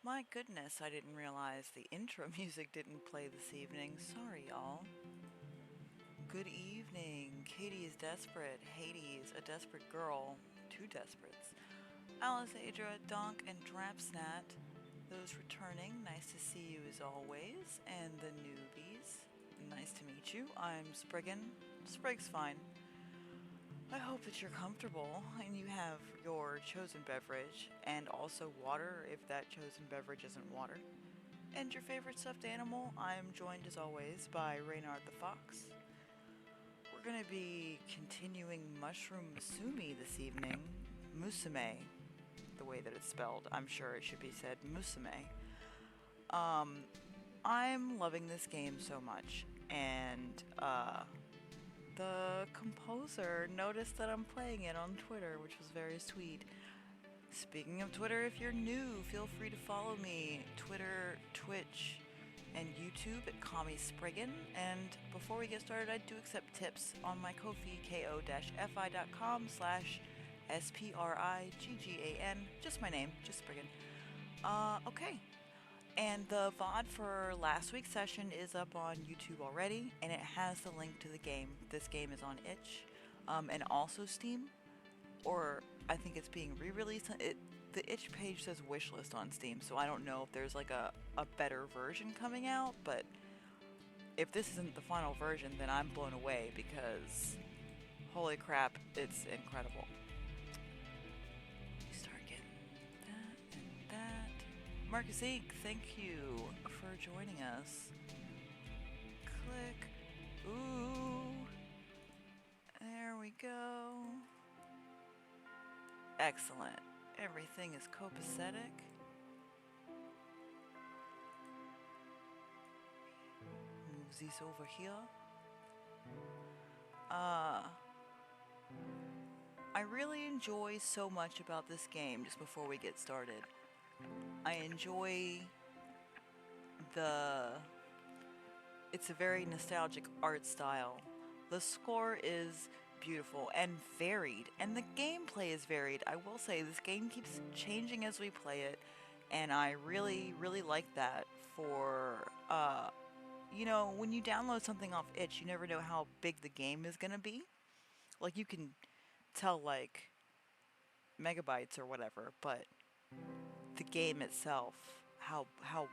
My goodness, I didn't realize the intro music didn't play this evening. Sorry, y'all. Good evening. Katie is desperate. Hades, a desperate girl. Two desperates. Alice, Adra, Donk, and Drapsnat. Those returning, nice to see you as always. And the newbies, nice to meet you. I'm Spriggan. Sprig's fine. I hope that you're comfortable and you have your chosen beverage and also water if that chosen beverage isn't water. And your favorite stuffed animal. I'm joined as always by Reynard the Fox. We're going to be continuing Mushroom Musume this evening. Musume, the way that it's spelled. I'm sure it should be said Musume. I'm loving this game so much, and the composer noticed that I'm playing it on Twitter, which was very sweet. Speaking of Twitter, if you're new, feel free to follow me. Twitter, Twitch, and YouTube at Kami Spriggan. And before we get started, I do accept tips on my Ko-fi, ko-fi.com/SPRIGGAN. Just my name, just Spriggan. Okay. And the VOD for last week's session is up on YouTube already, and it has the link to the game. This game is on itch, and also Steam, or I think it's being re-released. The itch page says wishlist on Steam, so I don't know if there's like a better version coming out, but if this isn't the final version, then I'm blown away because holy crap, it's incredible. Start getting that and that. Marcus Inc., thank you for joining us. Click. Ooh. There we go. Excellent. Everything is copacetic. Move these over here. I really enjoy so much about this game just before we get started. I enjoy it's a very nostalgic art style. The score is beautiful and varied, and the gameplay is varied. I will say this game keeps changing as we play it, and I really, really like that for, when you download something off itch, you never know how big the game is gonna be. Like, you can tell, like, megabytes or whatever, but the game itself, how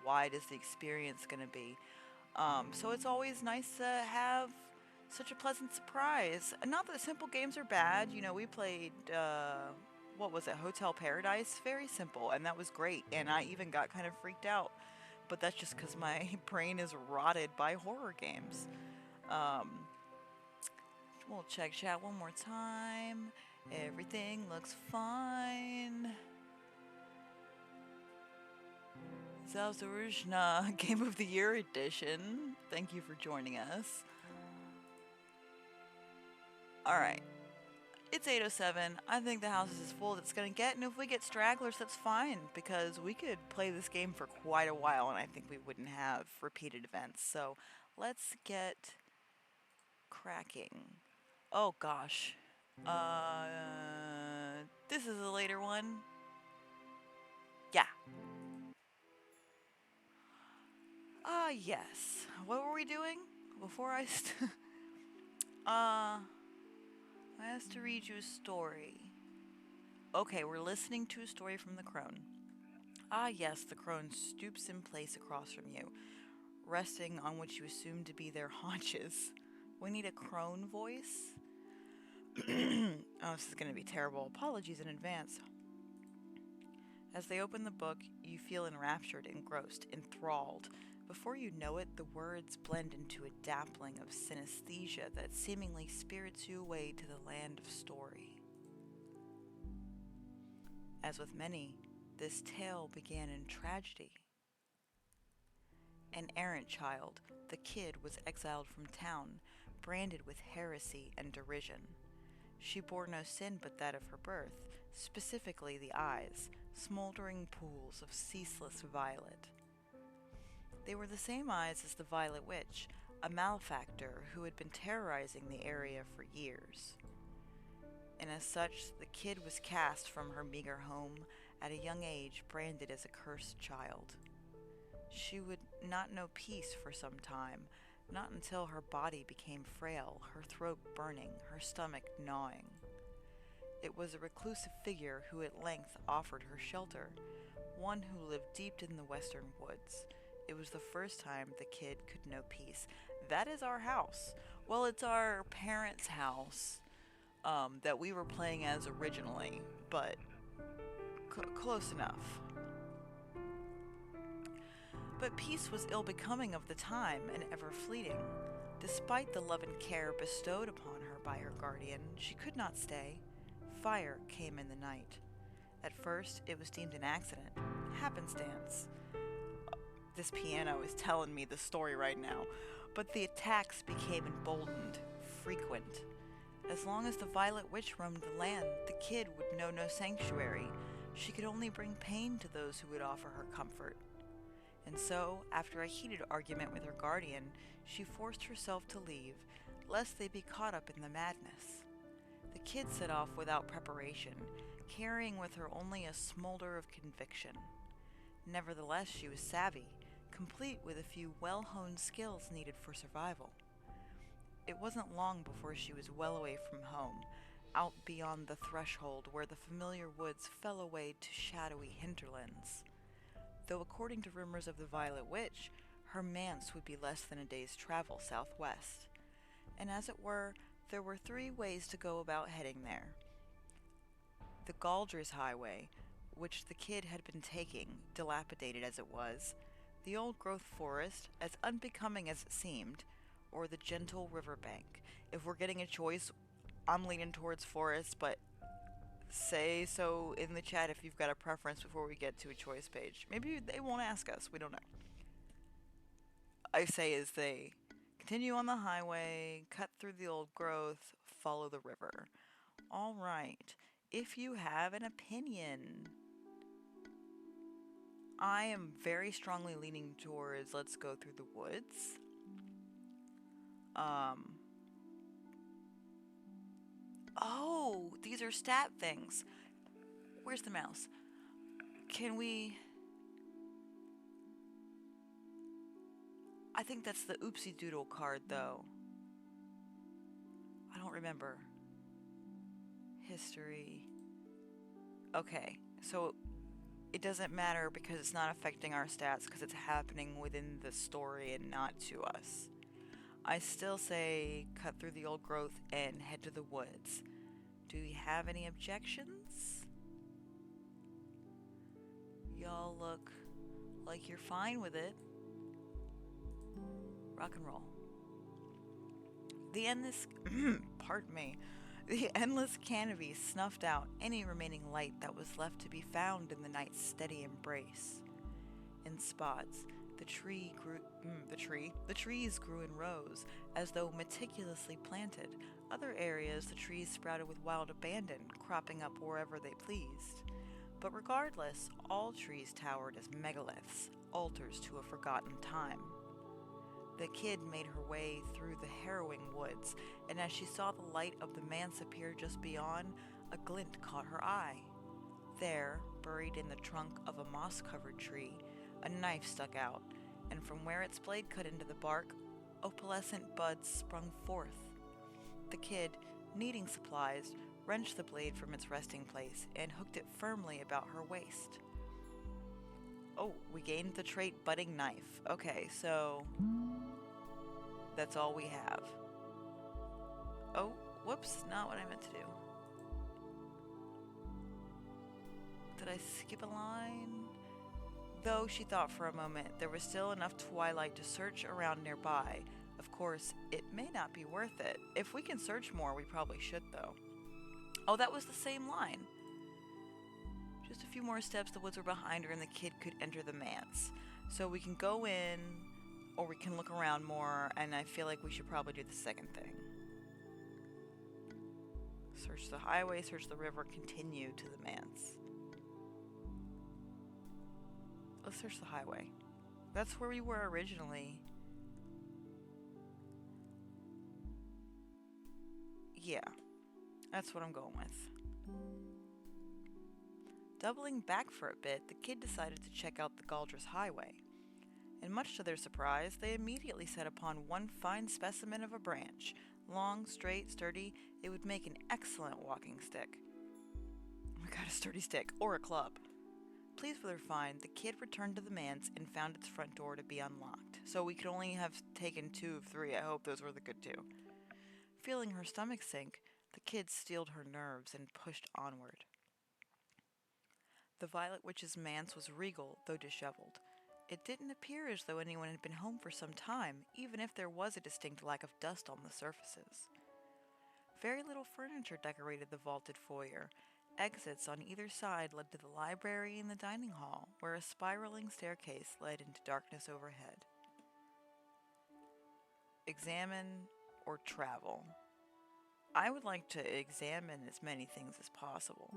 wide is the experience going to be? So it's always nice to have such a pleasant surprise. Not that simple games are bad. We played what was it, Hotel Paradise? Very simple, and that was great. And I even got kind of freaked out, but that's just because my brain is rotted by horror games. We'll check chat one more time. Everything looks fine. Zalzuruzhna Game of the Year Edition. Thank you for joining us. Alright. It's 8:07. I think the house is as full as it's going to get, and if we get stragglers, that's fine, because we could play this game for quite a while, and I think we wouldn't have repeated events. So, let's get cracking. Oh gosh. This is a later one. Yeah. Yes. What were we doing? Before I I asked to read you a story. Okay, we're listening to a story from the crone. Yes, the crone stoops in place across from you, resting on what you assume to be their haunches. We need a crone voice. Oh, this is going to be terrible. Apologies in advance. As they open the book, you feel enraptured, engrossed, enthralled. Before you know it, the words blend into a dappling of synesthesia that seemingly spirits you away to the land of story. As with many, this tale began in tragedy. An errant child, the kid was exiled from town, branded with heresy and derision. She bore no sin but that of her birth, specifically the eyes, smoldering pools of ceaseless violet. They were the same eyes as the Violet Witch, a malefactor who had been terrorizing the area for years. And as such, the kid was cast from her meager home, at a young age branded as a cursed child. She would not know peace for some time, not until her body became frail, her throat burning, her stomach gnawing. It was a reclusive figure who at length offered her shelter, one who lived deep in the western woods. It was the first time the kid could know peace. That is our house. Well, it's our parents' house that we were playing as originally, but close enough. But peace was ill becoming of the time and ever fleeting. Despite the love and care bestowed upon her by her guardian, she could not stay. Fire came in the night. At first, it was deemed an accident, happenstance. This piano is telling me the story right now, but the attacks became emboldened, frequent. As long as the Violet Witch roamed the land, the kid would know no sanctuary. She could only bring pain to those who would offer her comfort. And so, after a heated argument with her guardian, she forced herself to leave, lest they be caught up in the madness. The kid set off without preparation, carrying with her only a smolder of conviction. Nevertheless, she was savvy, complete with a few well-honed skills needed for survival. It wasn't long before she was well away from home, out beyond the threshold where the familiar woods fell away to shadowy hinterlands. Though according to rumors of the Violet Witch, her manse would be less than a day's travel southwest. And as it were, there were 3 ways to go about heading there. The Galdr's Highway, which the kid had been taking, dilapidated as it was, the old-growth forest, as unbecoming as it seemed, or the gentle riverbank. If we're getting a choice, I'm leaning towards forest, but say so in the chat if you've got a preference before we get to a choice page. Maybe they won't ask us, we don't know. I say as they continue on the highway, cut through the old growth, follow the river. All right, if you have an opinion. I am very strongly leaning towards let's go through the woods. Oh, these are stat things. Where's the mouse? Can we... I think that's the Oopsie Doodle card, though. I don't remember. History. Okay, so it doesn't matter because it's not affecting our stats because it's happening within the story and not to us. I still say cut through the old growth and head to the woods. Do you have any objections? Y'all look like you're fine with it. Rock and roll. The endless, pardon me, the endless canopy snuffed out any remaining light that was left to be found in the night's steady embrace. In spots, the trees grew in rows, as though meticulously planted. Other areas, the trees sprouted with wild abandon, cropping up wherever they pleased. But regardless, all trees towered as megaliths, altars to a forgotten time. The kid made her way through the harrowing woods, and as she saw the light of the manse appear just beyond, a glint caught her eye. There, buried in the trunk of a moss-covered tree, a knife stuck out, and from where its blade cut into the bark, opalescent buds sprung forth. The kid, needing supplies, wrenched the blade from its resting place and hooked it firmly about her waist. Oh, we gained the trait budding knife. Okay, so that's all we have. Oh, whoops, not what I meant to do. Did I skip a line? Though she thought for a moment, there was still enough twilight to search around nearby. Of course, it may not be worth it. If we can search more, we probably should, though. Oh, that was the same line. Just a few more steps, the woods were behind her, and the kid could enter the manse. So we can go in, or we can look around more, and I feel like we should probably do the second thing. Search the highway, search the river, continue to the manse. Let's search the highway. That's where we were originally. Yeah, that's what I'm going with. Doubling back for a bit, the kid decided to check out the Galdrus Highway. And much to their surprise, they immediately set upon one fine specimen of a branch. Long, straight, sturdy, it would make an excellent walking stick. Oh my god, a sturdy stick, or a club. Pleased with her find, the kid returned to the manse and found its front door to be unlocked. So we could only have taken 2 of 3. I hope those were the good 2. Feeling her stomach sink, the kid steeled her nerves and pushed onward. The Violet Witch's manse was regal, though disheveled. It didn't appear as though anyone had been home for some time, even if there was a distinct lack of dust on the surfaces. Very little furniture decorated the vaulted foyer. Exits on either side led to the library and the dining hall, where a spiraling staircase led into darkness overhead. Examine or travel. I would like to examine as many things as possible.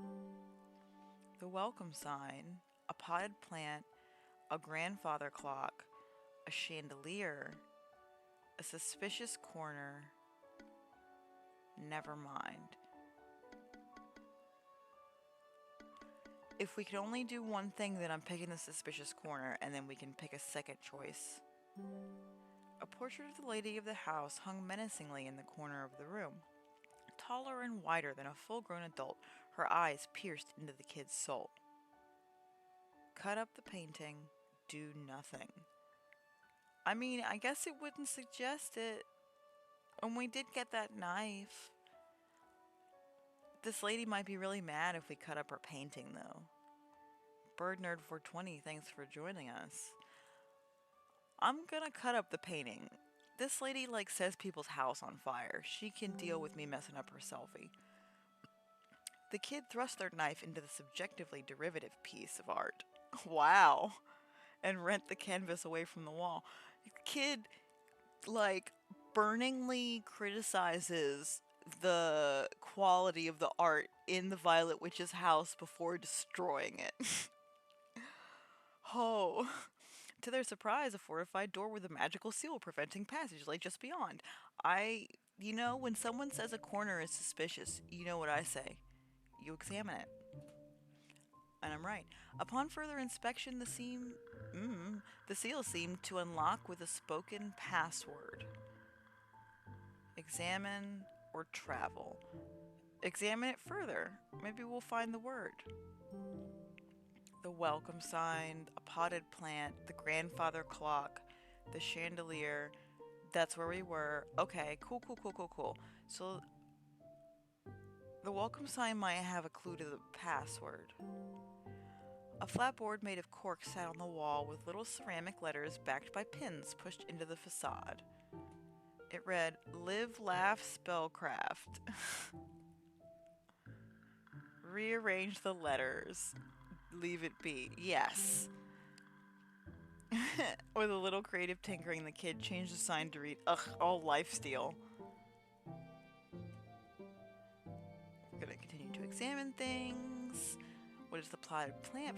The welcome sign, a potted plant, a grandfather clock, a chandelier, a suspicious corner. Never mind. If we could only do one thing, then I'm picking the suspicious corner, and then we can pick a second choice. A portrait of the lady of the house hung menacingly in the corner of the room. Taller and wider than a full-grown adult, her eyes pierced into the kid's soul. Cut up the painting, do nothing. I mean, I guess it wouldn't suggest it. When we did get that knife, this lady might be really mad if we cut up her painting, though. Bird Nerd 420, thanks for joining us. I'm gonna cut up the painting. This lady, sets people's house on fire. She can deal with me messing up her selfie. The kid thrust their knife into the subjectively derivative piece of art. Wow. And rent the canvas away from the wall. The kid, burningly criticizes the quality of the art in the Violet Witch's house before destroying it. Oh. To their surprise, a fortified door with a magical seal preventing passage lay just beyond. When someone says a corner is suspicious, you know what I say. You examine it. And I'm right. Upon further inspection, the seal seemed to unlock with a spoken password. Examine or travel. Examine it further. Maybe we'll find the word. The welcome sign, a potted plant, the grandfather clock, the chandelier. That's where we were. Okay, cool. So the welcome sign might have a clue to the password. A flat board made of cork sat on the wall with little ceramic letters backed by pins pushed into the facade. It read, Live, Laugh, Spellcraft. Rearrange the letters. Leave it be. Yes. With a little creative tinkering, the kid changed the sign to read, all lifesteal. We're gonna continue to examine things. What is the plotted plant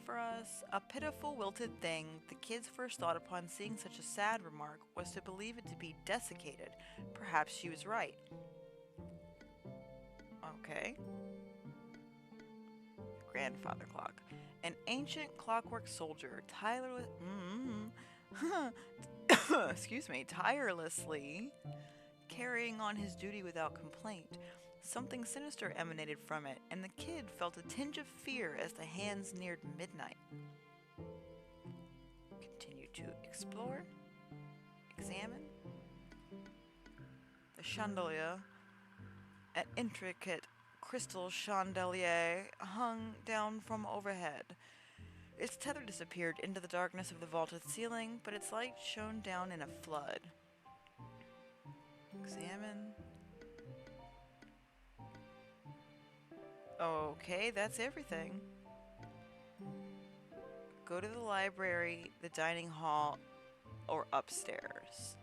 for us? A pitiful wilted thing. The kid's first thought upon seeing such a sad remark was to believe it to be desiccated. Perhaps she was right. Okay. Grandfather clock. An ancient clockwork soldier, tirelessly carrying on his duty without complaint. Something sinister emanated from it, and the kid felt a tinge of fear as the hands neared midnight. Continue to explore, examine. The chandelier, an intricate crystal chandelier, hung down from overhead. Its tether disappeared into the darkness of the vaulted ceiling, but its light shone down in a flood. Examine. Okay, that's everything. Go to the library, the dining hall, or upstairs.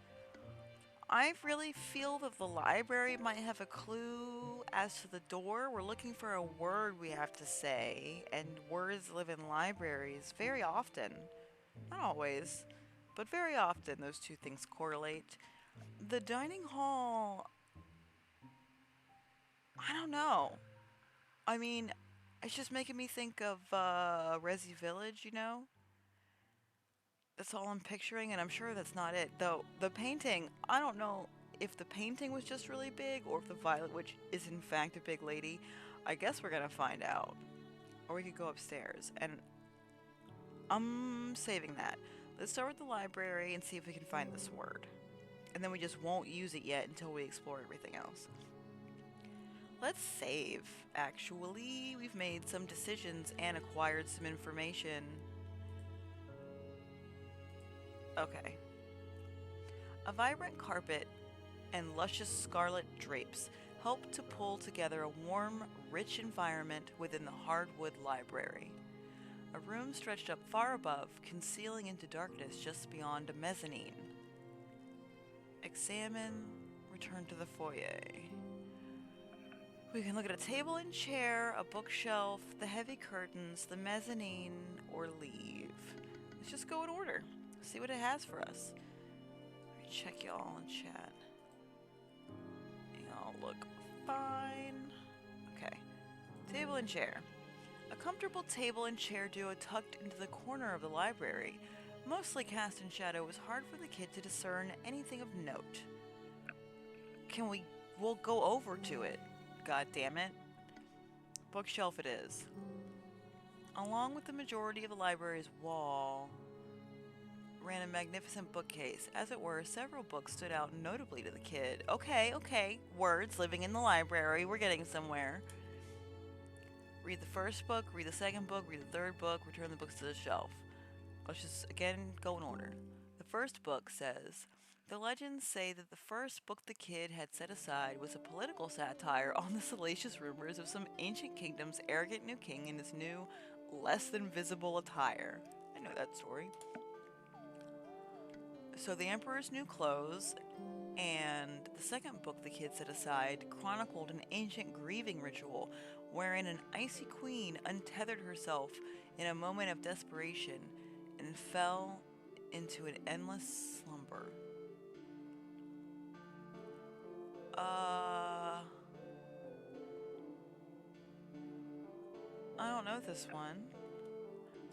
I really feel that the library might have a clue as to the door. We're looking for a word we have to say, and words live in libraries very often. Not always, but very often those two things correlate. The dining hall, I don't know. I mean, It's just making me think of Resi Village, you know? That's all I'm picturing, and I'm sure that's not it. Though, the painting, I don't know if the painting was just really big or if the Violet Witch is in fact a big lady. I guess we're gonna find out. Or we could go upstairs, and I'm saving that. Let's start with the library and see if we can find this word. And then we just won't use it yet until we explore everything else. Let's save, actually. We've made some decisions and acquired some information. Okay. A vibrant carpet and luscious scarlet drapes help to pull together a warm, rich environment within the hardwood library. A room stretched up far above, concealing into darkness just beyond a mezzanine. Examine, return to the foyer. We can look at a table and chair, a bookshelf, the heavy curtains, the mezzanine, or leave. Let's just go in order. See what it has for us. Let me check y'all in chat. Y'all look fine. Okay. Table and chair. A comfortable table and chair duo tucked into the corner of the library. Mostly cast in shadow, it was hard for the kid to discern anything of note. We'll go over to it. God damn it. Bookshelf it is. Along with the majority of the library's wall ran a magnificent bookcase. As it were, several books stood out notably to the kid. Okay. Words, living in the library. We're getting somewhere. Read the first book, read the second book, read the third book, return the books to the shelf. Let's just, again, go in order. The first book says, the legends say that the first book the kid had set aside was a political satire on the salacious rumors of some ancient kingdom's arrogant new king in his new, less than visible attire. I know that story. So the emperor's new clothes, and the second book the kid set aside chronicled an ancient grieving ritual wherein an icy queen untethered herself in a moment of desperation and fell into an endless slumber. I don't know this one.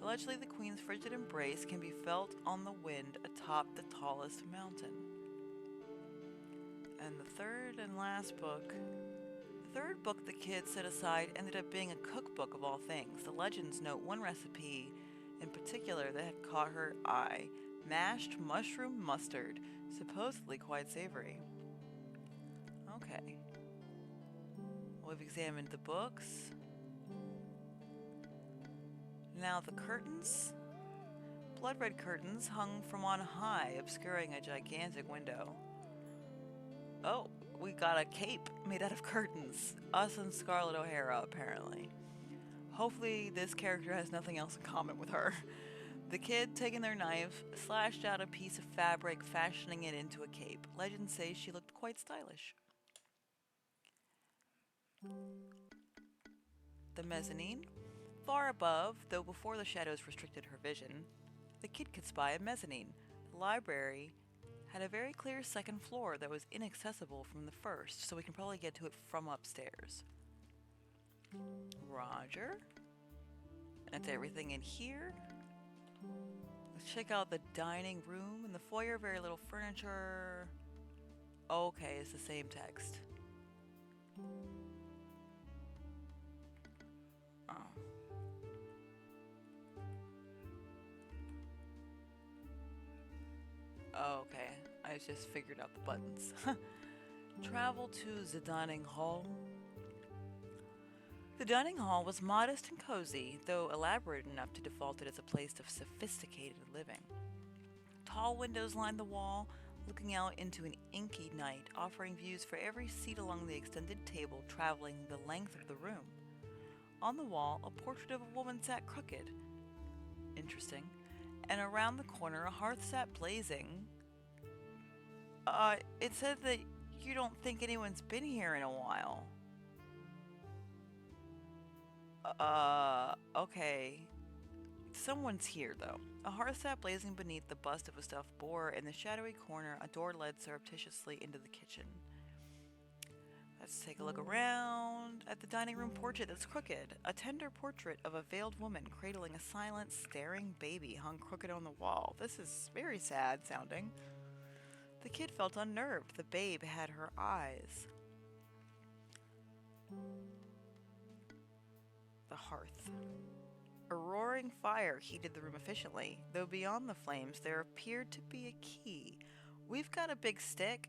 Allegedly, the queen's frigid embrace can be felt on the wind atop the tallest mountain. And the third and last book. The third book the kid set aside ended up being a cookbook of all things. The legends note one recipe in particular that had caught her eye. Mashed mushroom mustard, supposedly quite savory. Okay. We've examined the books. Now the curtains. Blood red curtains hung from on high, obscuring a gigantic window. Oh, we got a cape made out of curtains. Us and Scarlett O'Hara, apparently. Hopefully this character has nothing else in common with her. The kid, taking their knife, slashed out a piece of fabric, fashioning it into a cape. Legends say she looked quite stylish. The mezzanine. Far above, though before the shadows restricted her vision, the kid could spy a mezzanine. The library had a very clear second floor that was inaccessible from the first, so we can probably get to it from upstairs. Roger. That's everything in here. Let's check out the dining room. In the foyer, very little furniture. Okay, it's the same text. Oh. Okay, I just figured out the buttons. Travel to the dining hall. The dining hall was modest and cozy, though elaborate enough to default it as a place of sophisticated living. Tall windows lined the wall, looking out into an inky night, offering views for every seat along the extended table traveling the length of the room. On the wall, a portrait of a woman sat crooked. Interesting. And around the corner, a hearth sat blazing. It said that you don't think anyone's been here in a while. Okay. Someone's here, though. A hearth sat blazing beneath the bust of a stuffed boar. In the shadowy corner, a door led surreptitiously into the kitchen. Let's take a look around at the dining room portrait that's crooked. A tender portrait of a veiled woman cradling a silent, staring baby hung crooked on the wall. This is very sad sounding. The kid felt unnerved. The babe had her eyes. The hearth. A roaring fire heated the room efficiently, though beyond the flames there appeared to be a key. We've got a big stick,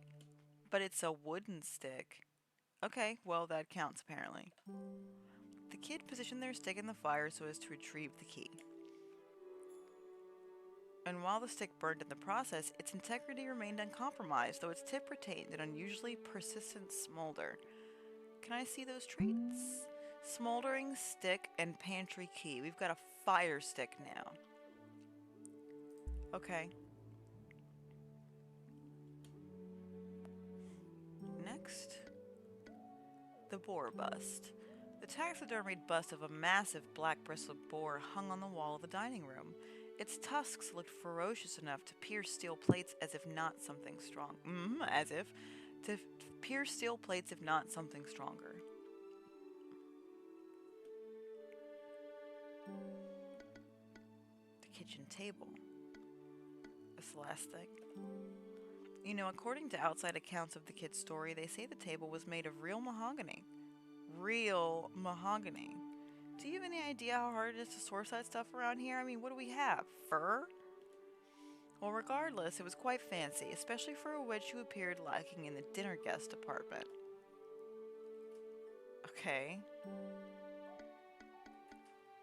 but it's a wooden stick. Okay, well, that counts apparently. The kid positioned their stick in the fire so as to retrieve the key. And while the stick burned in the process, its integrity remained uncompromised, though its tip retained an unusually persistent smolder. Can I see those traits? Smoldering stick and pantry key. We've got a fire stick now. Okay. Next, the boar bust. The taxidermied bust of a massive black bristled boar hung on the wall of the dining room. Its tusks looked ferocious enough to pierce steel plates as if not something strong. As if to pierce steel plates if not something stronger. The kitchen table. That's the last thing. You know, according to outside accounts of the kid's story, they say the table was made of real mahogany. Real mahogany. Do you have any idea how hard it is to source that stuff around here? I mean, what do we have? Fur? Well, regardless, it was quite fancy, especially for a witch who appeared lacking in the dinner guest department. Okay.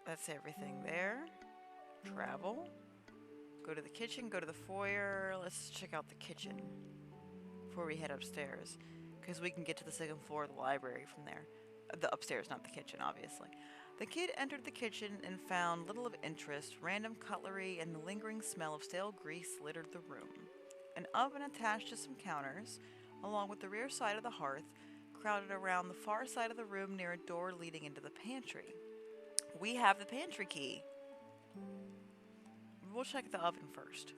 That's everything there. Travel. Go to the kitchen, go to the foyer. Let's check out the kitchen before we head upstairs, because we can get to the second floor of the library from there. The upstairs, not the kitchen, obviously. The kid entered the kitchen and found little of interest. Random cutlery and the lingering smell of stale grease littered the room. An oven attached to some counters, along with the rear side of the hearth, crowded around the far side of the room near a door leading into the pantry. We have the pantry key. We'll check the oven first.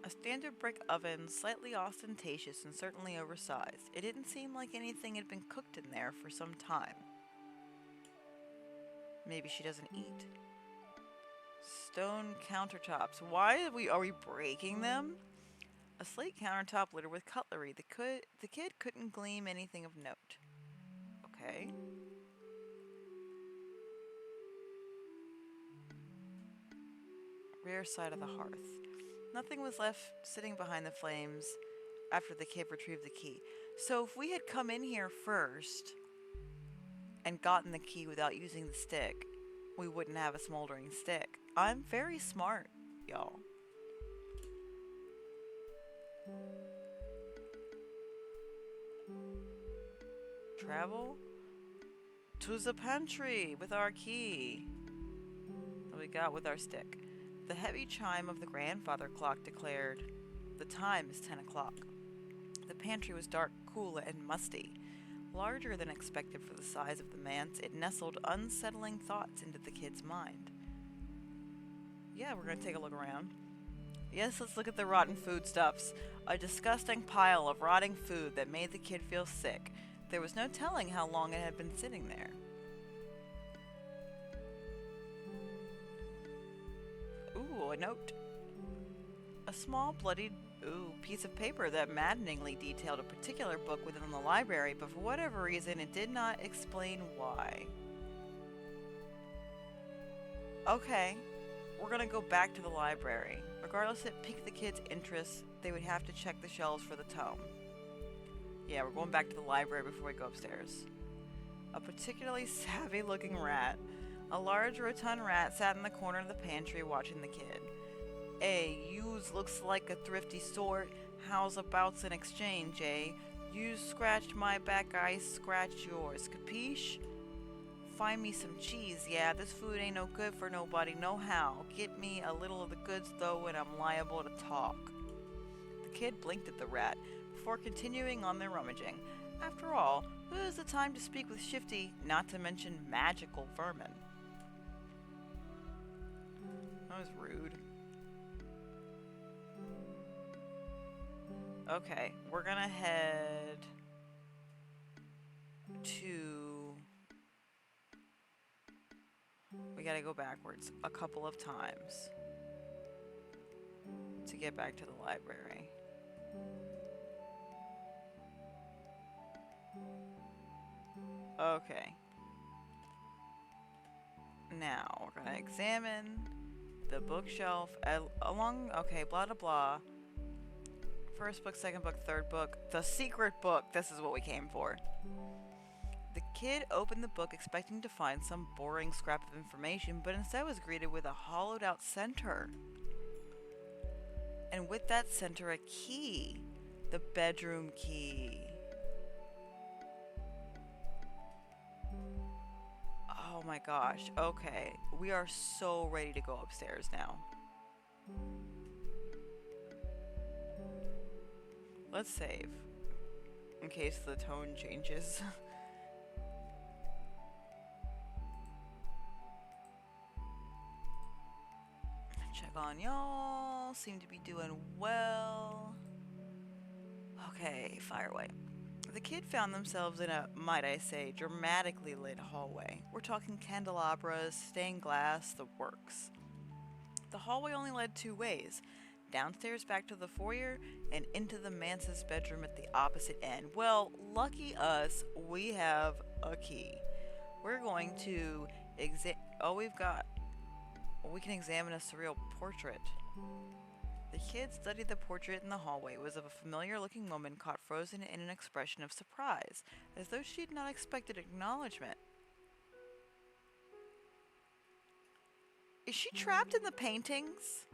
A standard brick oven, slightly ostentatious and certainly oversized. It didn't seem like anything had been cooked in there for some time. Maybe she doesn't eat. Stone countertops. Why are we breaking them? A slate countertop littered with cutlery. The kid couldn't glean anything of note. Okay. Rear side of the hearth. Nothing was left sitting behind the flames after the kid retrieved the key. So if we had come in here first and gotten the key without using the stick, we wouldn't have a smoldering stick. I'm very smart, y'all. Travel to the pantry with our key that we got with our stick. The heavy chime of the grandfather clock declared, "The time is 10 o'clock." The pantry was dark, cool, and musty. Larger than expected for the size of the manse, it nestled unsettling thoughts into the kid's mind. Yeah, we're going to take a look around. Yes, let's look at the rotten foodstuffs. A disgusting pile of rotting food that made the kid feel sick. There was no telling how long it had been sitting there. Ooh, a note. A small bloodied piece of paper that maddeningly detailed a particular book within the library, but for whatever reason it did not explain why. Okay, we're gonna go back to the library. Regardless if it piqued the kids' interest, they would have to check the shelves for the tome. Yeah, we're going back to the library before we go upstairs. A particularly savvy looking rat. A large rotund rat sat in the corner of the pantry watching the kid. "Hey, yous looks like a thrifty sort. How's abouts an exchange, eh? You scratched my back, I scratch yours. Capiche? Find me some cheese, yeah. This food ain't no good for nobody, no how. Get me a little of the goods, though, and I'm liable to talk." The kid blinked at the rat before continuing on their rummaging. After all, who has the time to speak with shifty, not to mention magical vermin? That was rude. Okay, we're gonna head to... We gotta go backwards a couple of times to get back to the library. Okay. Now, we're gonna examine the bookshelf along... Okay, blah, blah, blah. First book, second book, third book. The secret book! This is what we came for. The kid opened the book expecting to find some boring scrap of information, but instead was greeted with a hollowed out center. And with that center, a key. The bedroom key. Oh my gosh. Okay. We are so ready to go upstairs now. Let's save. In case the tone changes. Check on y'all. Seem to be doing well. Okay, fire away. The kid found themselves in a, might I say, dramatically lit hallway. We're talking candelabras, stained glass, the works. The hallway only led two ways. Downstairs back to the foyer and into the manse's bedroom at the opposite end. Well, lucky us, we have a key. We're going to we can examine a surreal portrait. The kid studied the portrait in the hallway. It was of a familiar-looking woman caught frozen in an expression of surprise, as though she had not expected acknowledgement. Is she trapped in the paintings?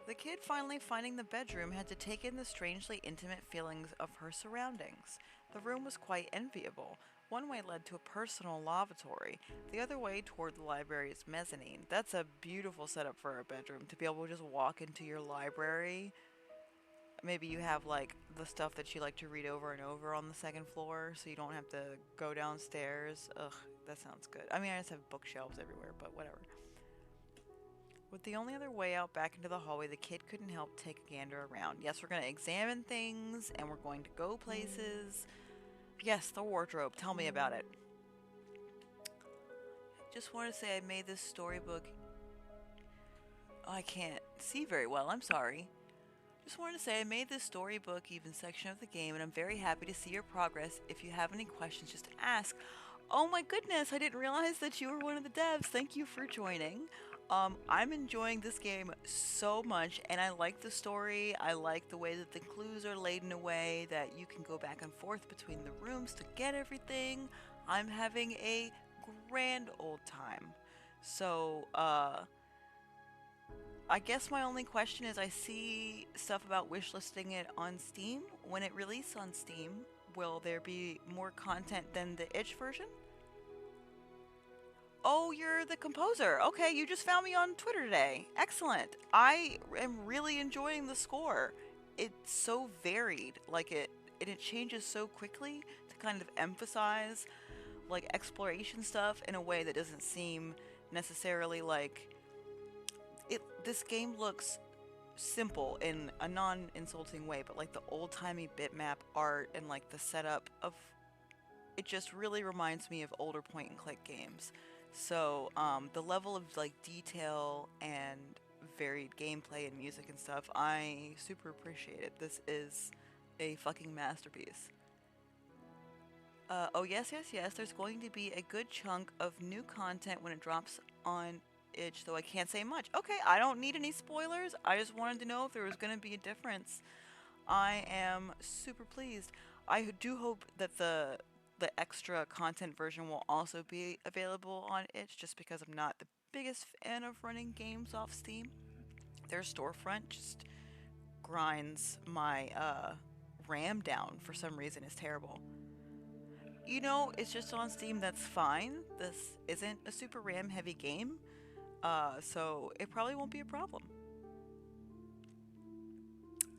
The kid, finally finding the bedroom, had to take in the strangely intimate feelings of her surroundings. The room was quite enviable. One way led to a personal lavatory, the other way toward the library's mezzanine. That's a beautiful setup for a bedroom, to be able to just walk into your library. Maybe you have like the stuff that you like to read over and over on the second floor, so you don't have to go downstairs. Ugh, that sounds good. I mean, I just have bookshelves everywhere, but whatever. With the only other way out back into the hallway, the kid couldn't help take a gander around. Yes, we're going to examine things, and we're going to go places. Yes, the wardrobe. Tell me about it. Just want to say I made this storybook... Oh, I can't see very well. I'm sorry. Just wanted to say I made this storybook even section of the game, and I'm very happy to see your progress. If you have any questions, just ask. Oh my goodness, I didn't realize that you were one of the devs. Thank you for joining. I'm enjoying this game so much, and I like the story. I like the way that the clues are laid in a way that you can go back and forth between the rooms to get everything. I'm having a grand old time. So, I guess my only question is I see stuff about wishlisting it on Steam. When it releases on Steam, will there be more content than the itch version? Oh, you're the composer. Okay, you just found me on Twitter today. Excellent. I am really enjoying the score. It's so varied. Like it changes so quickly to kind of emphasize like exploration stuff in a way that doesn't seem necessarily like this game looks simple in a non-insulting way, but like the old-timey bitmap art and like the setup of it just really reminds me of older point-and-click games. So the level of like detail and varied gameplay and music and stuff, I super appreciate it. This is a fucking masterpiece. Oh yes, there's going to be a good chunk of new content when it drops on itch, though I can't say much. Okay, I don't need any spoilers. I just wanted to know if there was going to be a difference. I am super pleased. I do hope that the extra content version will also be available on itch, just because I'm not the biggest fan of running games off Steam. Their storefront just grinds my RAM down for some reason. It's terrible. You know, it's just on Steam, that's fine. This isn't a super RAM heavy game. So it probably won't be a problem.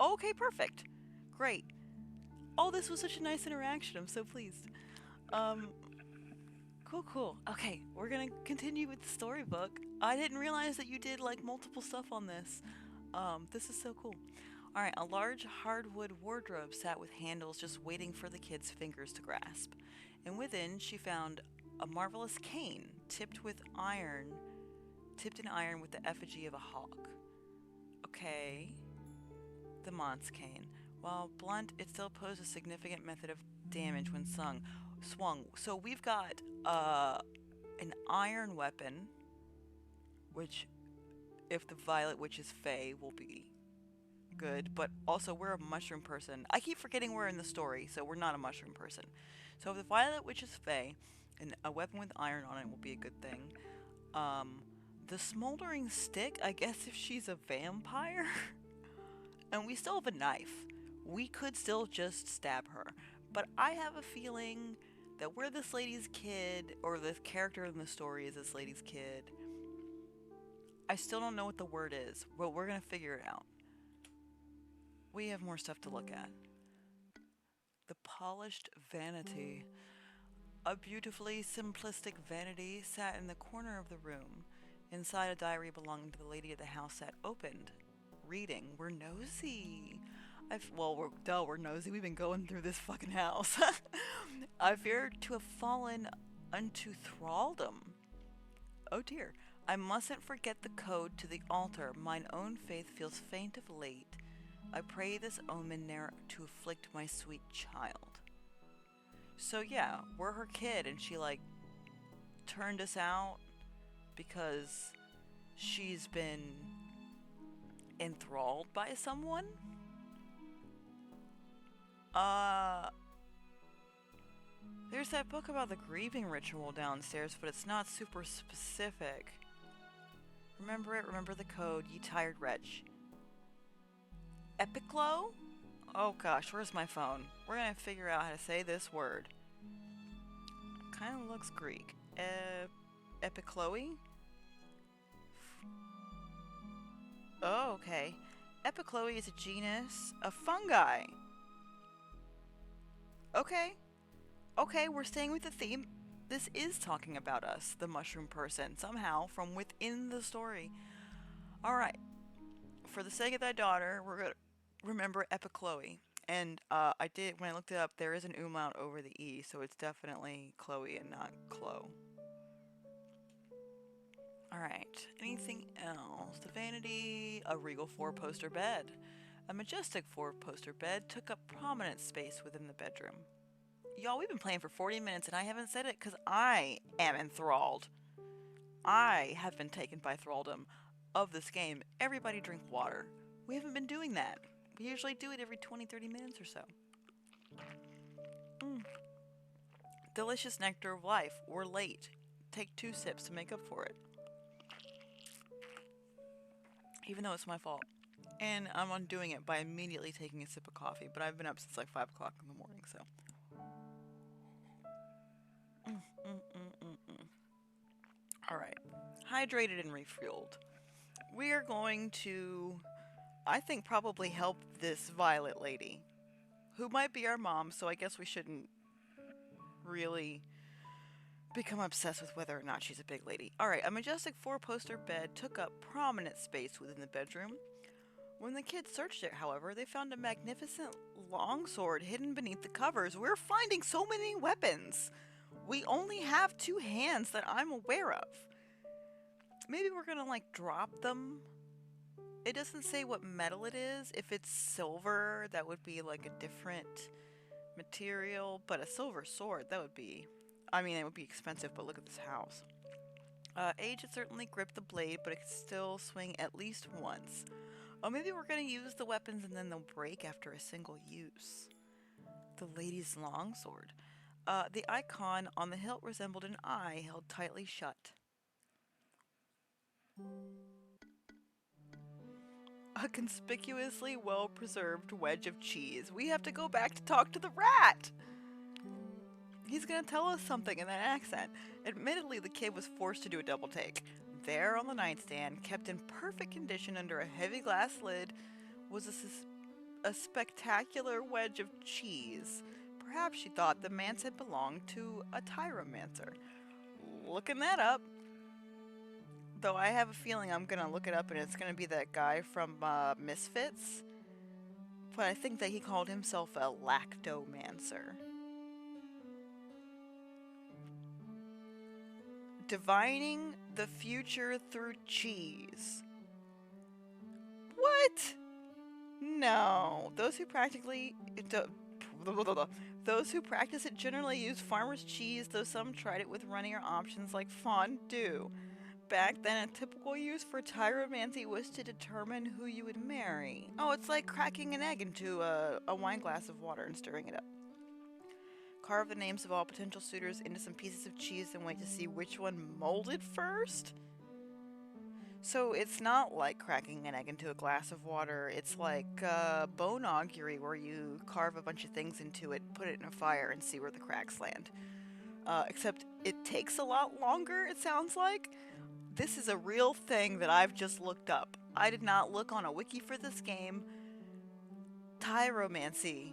Okay, perfect. Great. Oh, this was such a nice interaction. I'm so pleased. Cool. Okay, we're gonna continue with the storybook. I didn't realize that you did like multiple stuff on this. This is so cool. Alright, a large hardwood wardrobe sat with handles just waiting for the kid's fingers to grasp. And within, she found a marvelous cane tipped in iron with the effigy of a hawk. Okay, the Mons cane. While blunt, it still posed a significant method of damage when swung. So we've got an iron weapon, which, if the Violet Witch is Fey, will be good. But also, we're a mushroom person. I keep forgetting we're in the story, so we're not a mushroom person. So if the Violet Witch is Fey, and a weapon with iron on it will be a good thing. The smoldering stick, I guess if she's a vampire, and we still have a knife, we could still just stab her. But I have a feeling that we're this lady's kid, or the character in the story is this lady's kid. I still don't know what the word is, but we're gonna figure it out. We have more stuff to look at. The polished vanity. A beautifully simplistic vanity sat in the corner of the room. Inside, a diary belonging to the lady of the house sat opened. Reading. We're nosy. We're nosy. We've been going through this fucking house. I feared to have fallen unto thraldom. Oh dear. I mustn't forget the code to the altar. Mine own faith feels faint of late. I pray this omen ne'er to afflict my sweet child. So yeah, we're her kid, and she like turned us out because she's been enthralled by someone. There's that book about the grieving ritual downstairs, but it's not super specific. Remember it, remember the code, ye tired wretch. Epiclo? Oh gosh, where's my phone? We're gonna figure out how to say this word. Kind of looks Greek. Epicloe? Oh, okay. Epicloe is a genus of fungi. Okay, we're staying with the theme. This is talking about us, the mushroom person, somehow from within the story. Alright. For the sake of thy daughter, we're gonna remember Epicloe. And when I looked it up, there is an umlaut over the E, so it's definitely Chloe and not Chloe. Alright, anything else? The vanity, a regal 4-poster bed. A majestic 4-poster bed took up prominent space within the bedroom. Y'all, we've been playing for 40 minutes and I haven't said it because I am enthralled. I have been taken by thraldom of this game. Everybody drink water. We haven't been doing that. We usually do it every 20-30 minutes or so. Delicious nectar of life. We're late. Take 2 sips to make up for it. Even though it's my fault. And I'm undoing it by immediately taking a sip of coffee. But I've been up since like 5 o'clock in the morning, so. Alright. Hydrated and refueled. We are going to, I think, probably help this Violet lady. Who might be our mom, so I guess we shouldn't really become obsessed with whether or not she's a big lady. Alright, a majestic 4-poster bed took up prominent space within the bedroom. When the kids searched it, however, they found a magnificent longsword hidden beneath the covers. We're finding so many weapons! We only have 2 hands that I'm aware of. Maybe we're gonna, like, drop them. It doesn't say what metal it is. If it's silver, that would be, like, a different material. But a silver sword, that would be... I mean, it would be expensive, but look at this house. Age had certainly gripped the blade, but it could still swing at least once. Oh, maybe we're gonna use the weapons and then they'll break after a single use. The lady's longsword. The icon on the hilt resembled an eye held tightly shut. A conspicuously well-preserved wedge of cheese. We have to go back to talk to the rat! He's gonna tell us something in that accent. Admittedly, the kid was forced to do a double take. There on the nightstand, kept in perfect condition under a heavy glass lid, was a spectacular wedge of cheese. Perhaps she thought the manse had belonged to a tyromancer. Looking that up. Though I have a feeling I'm gonna look it up and it's gonna be that guy from Misfits. But I think that he called himself a lactomancer. Divining the future through cheese. What? No. Those who practice it generally use farmer's cheese, though some tried it with runnier options like fondue. Back then, a typical use for tyromancy was to determine who you would marry. Oh, it's like cracking an egg into a wine glass of water and stirring it up. Carve the names of all potential suitors into some pieces of cheese and wait to see which one molded first? So it's not like cracking an egg into a glass of water. It's like bone augury, where you carve a bunch of things into it, put it in a fire, and see where the cracks land. Except it takes a lot longer, it sounds like. This is a real thing that I've just looked up. I did not look on a wiki for this game. Tyromancy.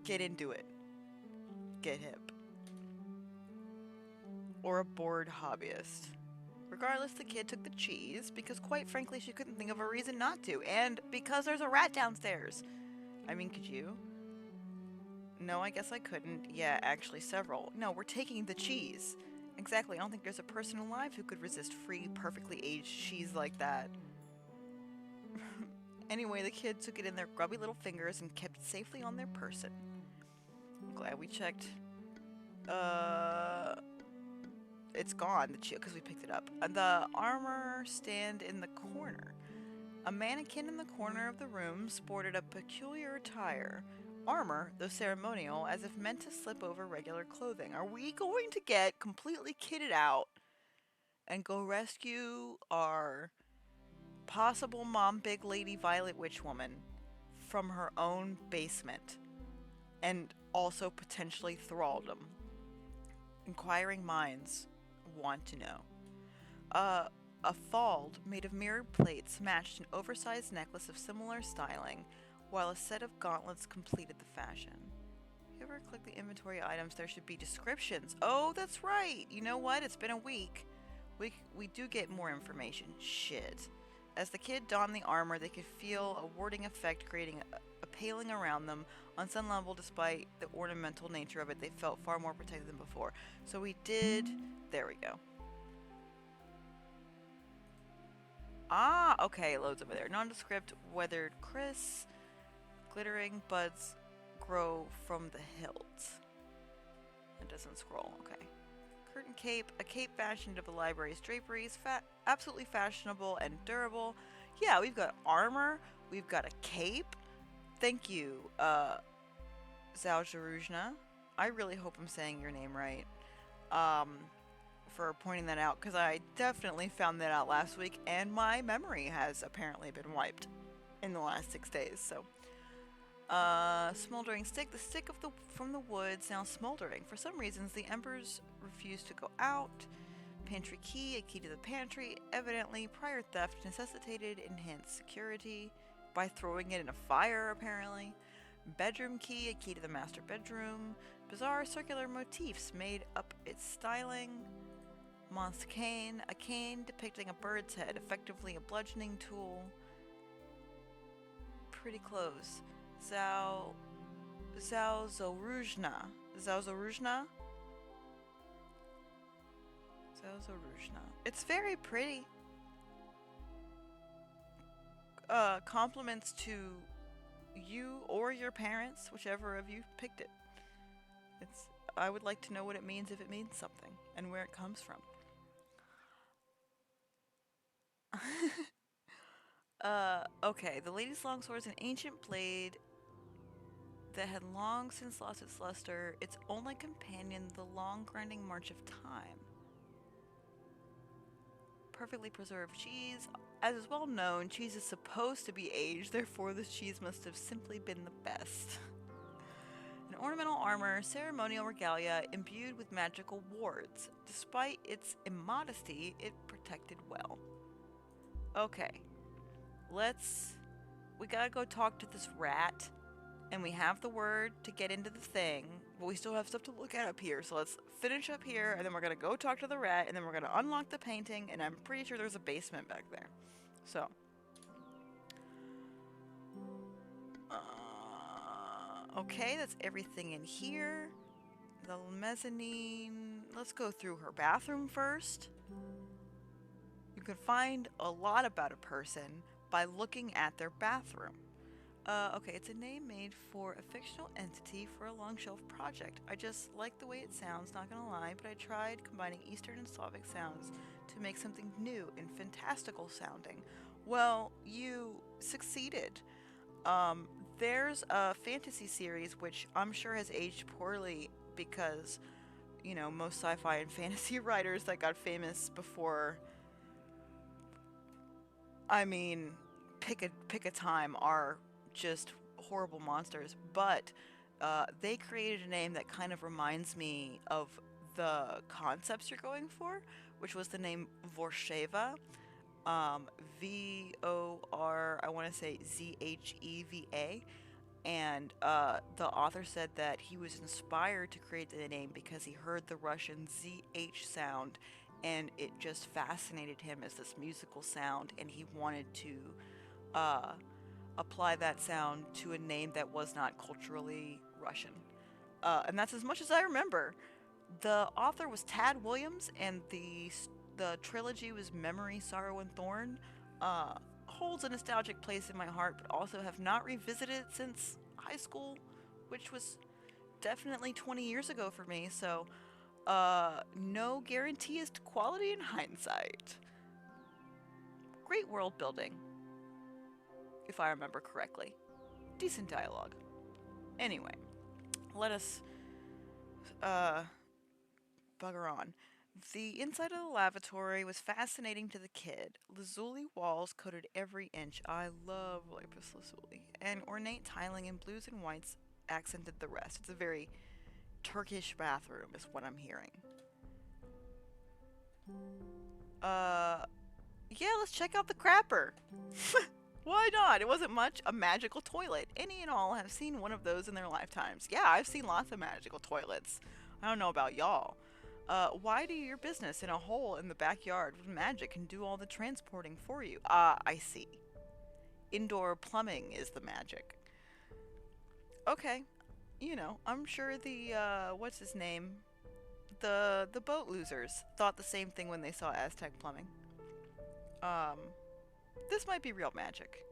Get into it. Get hip. Or a bored hobbyist. Regardless, the kid took the cheese because, quite frankly, she couldn't think of a reason not to. And because there's a rat downstairs. I mean, could you? No, I guess I couldn't. Yeah, actually, several. No, we're taking the cheese. Exactly, I don't think there's a person alive who could resist free, perfectly aged cheese like that. Anyway, the kid took it in their grubby little fingers and kept it safely on their person. I'm glad we checked. It's gone, because we picked it up. The armor stand in the corner. A mannequin in the corner of the room sported a peculiar attire. Armor, though ceremonial, as if meant to slip over regular clothing. Are we going to get completely kitted out and go rescue our possible mom, big lady Violet Witch Woman from her own basement and also potentially thraldom? Inquiring minds want to know. A fald made of mirrored plates matched an oversized necklace of similar styling, while a set of gauntlets completed the fashion. If you ever click the inventory items, there should be descriptions. Oh, that's right! You know what? It's been a week. We do get more information. Shit. As the kid donned the armor, they could feel a warding effect creating a paling around them. On some level, despite the ornamental nature of it, they felt far more protected than before. So we did... There we go. Ah, okay, loads over there. Nondescript, weathered Chris. Glittering buds grow from the hilt. It doesn't scroll, okay. Curtain cape, a cape fashioned of the library's draperies, absolutely fashionable and durable. Yeah, we've got armor, we've got a cape. Thank you, Zaljarujna. I really hope I'm saying your name right, for pointing that out, because I definitely found that out last week, and my memory has apparently been wiped in the last 6 days, so... Smoldering stick. The stick from the woods now smoldering. For some reasons, the embers refuse to go out. Pantry key, a key to the pantry. Evidently, prior theft necessitated enhanced security by throwing it in a fire, apparently. Bedroom key, a key to the master bedroom. Bizarre circular motifs made up its styling. Moth's cane, a cane depicting a bird's head, effectively a bludgeoning tool. Pretty close. Zaljarujna. It's very pretty. Compliments to you or your parents, whichever of you picked it. I would like to know what it means, if it means something, and where it comes from. Okay. The lady's longsword is an ancient blade that had long since lost its luster, its only companion, the long grinding march of time. Perfectly preserved cheese. As is well known, cheese is supposed to be aged, therefore this cheese must have simply been the best. An ornamental armor, ceremonial regalia, imbued with magical wards. Despite its immodesty, it protected well. Okay. We gotta go talk to this rat. And we have the word to get into the thing, but we still have stuff to look at up here. So let's finish up here, and then we're going to go talk to the rat, and then we're going to unlock the painting, and I'm pretty sure there's a basement back there. So. Okay, that's everything in here. The mezzanine. Let's go through her bathroom first. You can find a lot about a person by looking at their bathroom. Okay, it's a name made for a fictional entity for a long shelf project. I just like the way it sounds, not gonna lie, but I tried combining Eastern and Slavic sounds to make something new and fantastical sounding. Well, you succeeded. Um, there's a fantasy series which I'm sure has aged poorly because, you know, most sci-fi and fantasy writers that got famous before, I mean, pick a time, are just horrible monsters. But they created a name that kind of reminds me of the concepts you're going for, which was the name Vorsheva. Um, VOR, I want to say ZHEVA. And the author said that he was inspired to create the name because he heard the Russian ZH sound and it just fascinated him as this musical sound, and he wanted to uh, apply that sound to a name that was not culturally Russian. And that's as much as I remember. The author was Tad Williams, and the trilogy was Memory, Sorrow, and Thorn. Holds a nostalgic place in my heart, but also have not revisited it since high school, which was definitely 20 years ago for me. So, no guarantee as to quality in hindsight. Great world building, if I remember correctly. Decent dialogue. Anyway, let us bugger on. The inside of the lavatory was fascinating to the kid. Lazuli walls coated every inch. I love lapis lazuli. And ornate tiling in blues and whites accented the rest. It's a very Turkish bathroom, is what I'm hearing. Yeah, let's check out the crapper. Why not? It wasn't much. A magical toilet. Any and all have seen one of those in their lifetimes. Yeah, I've seen lots of magical toilets. I don't know about y'all. Why do your business in a hole in the backyard with magic can do all the transporting for you? I see. Indoor plumbing is the magic. Okay. You know, I'm sure the, what's his name? The boat losers thought the same thing when they saw Aztec plumbing. This might be real magic.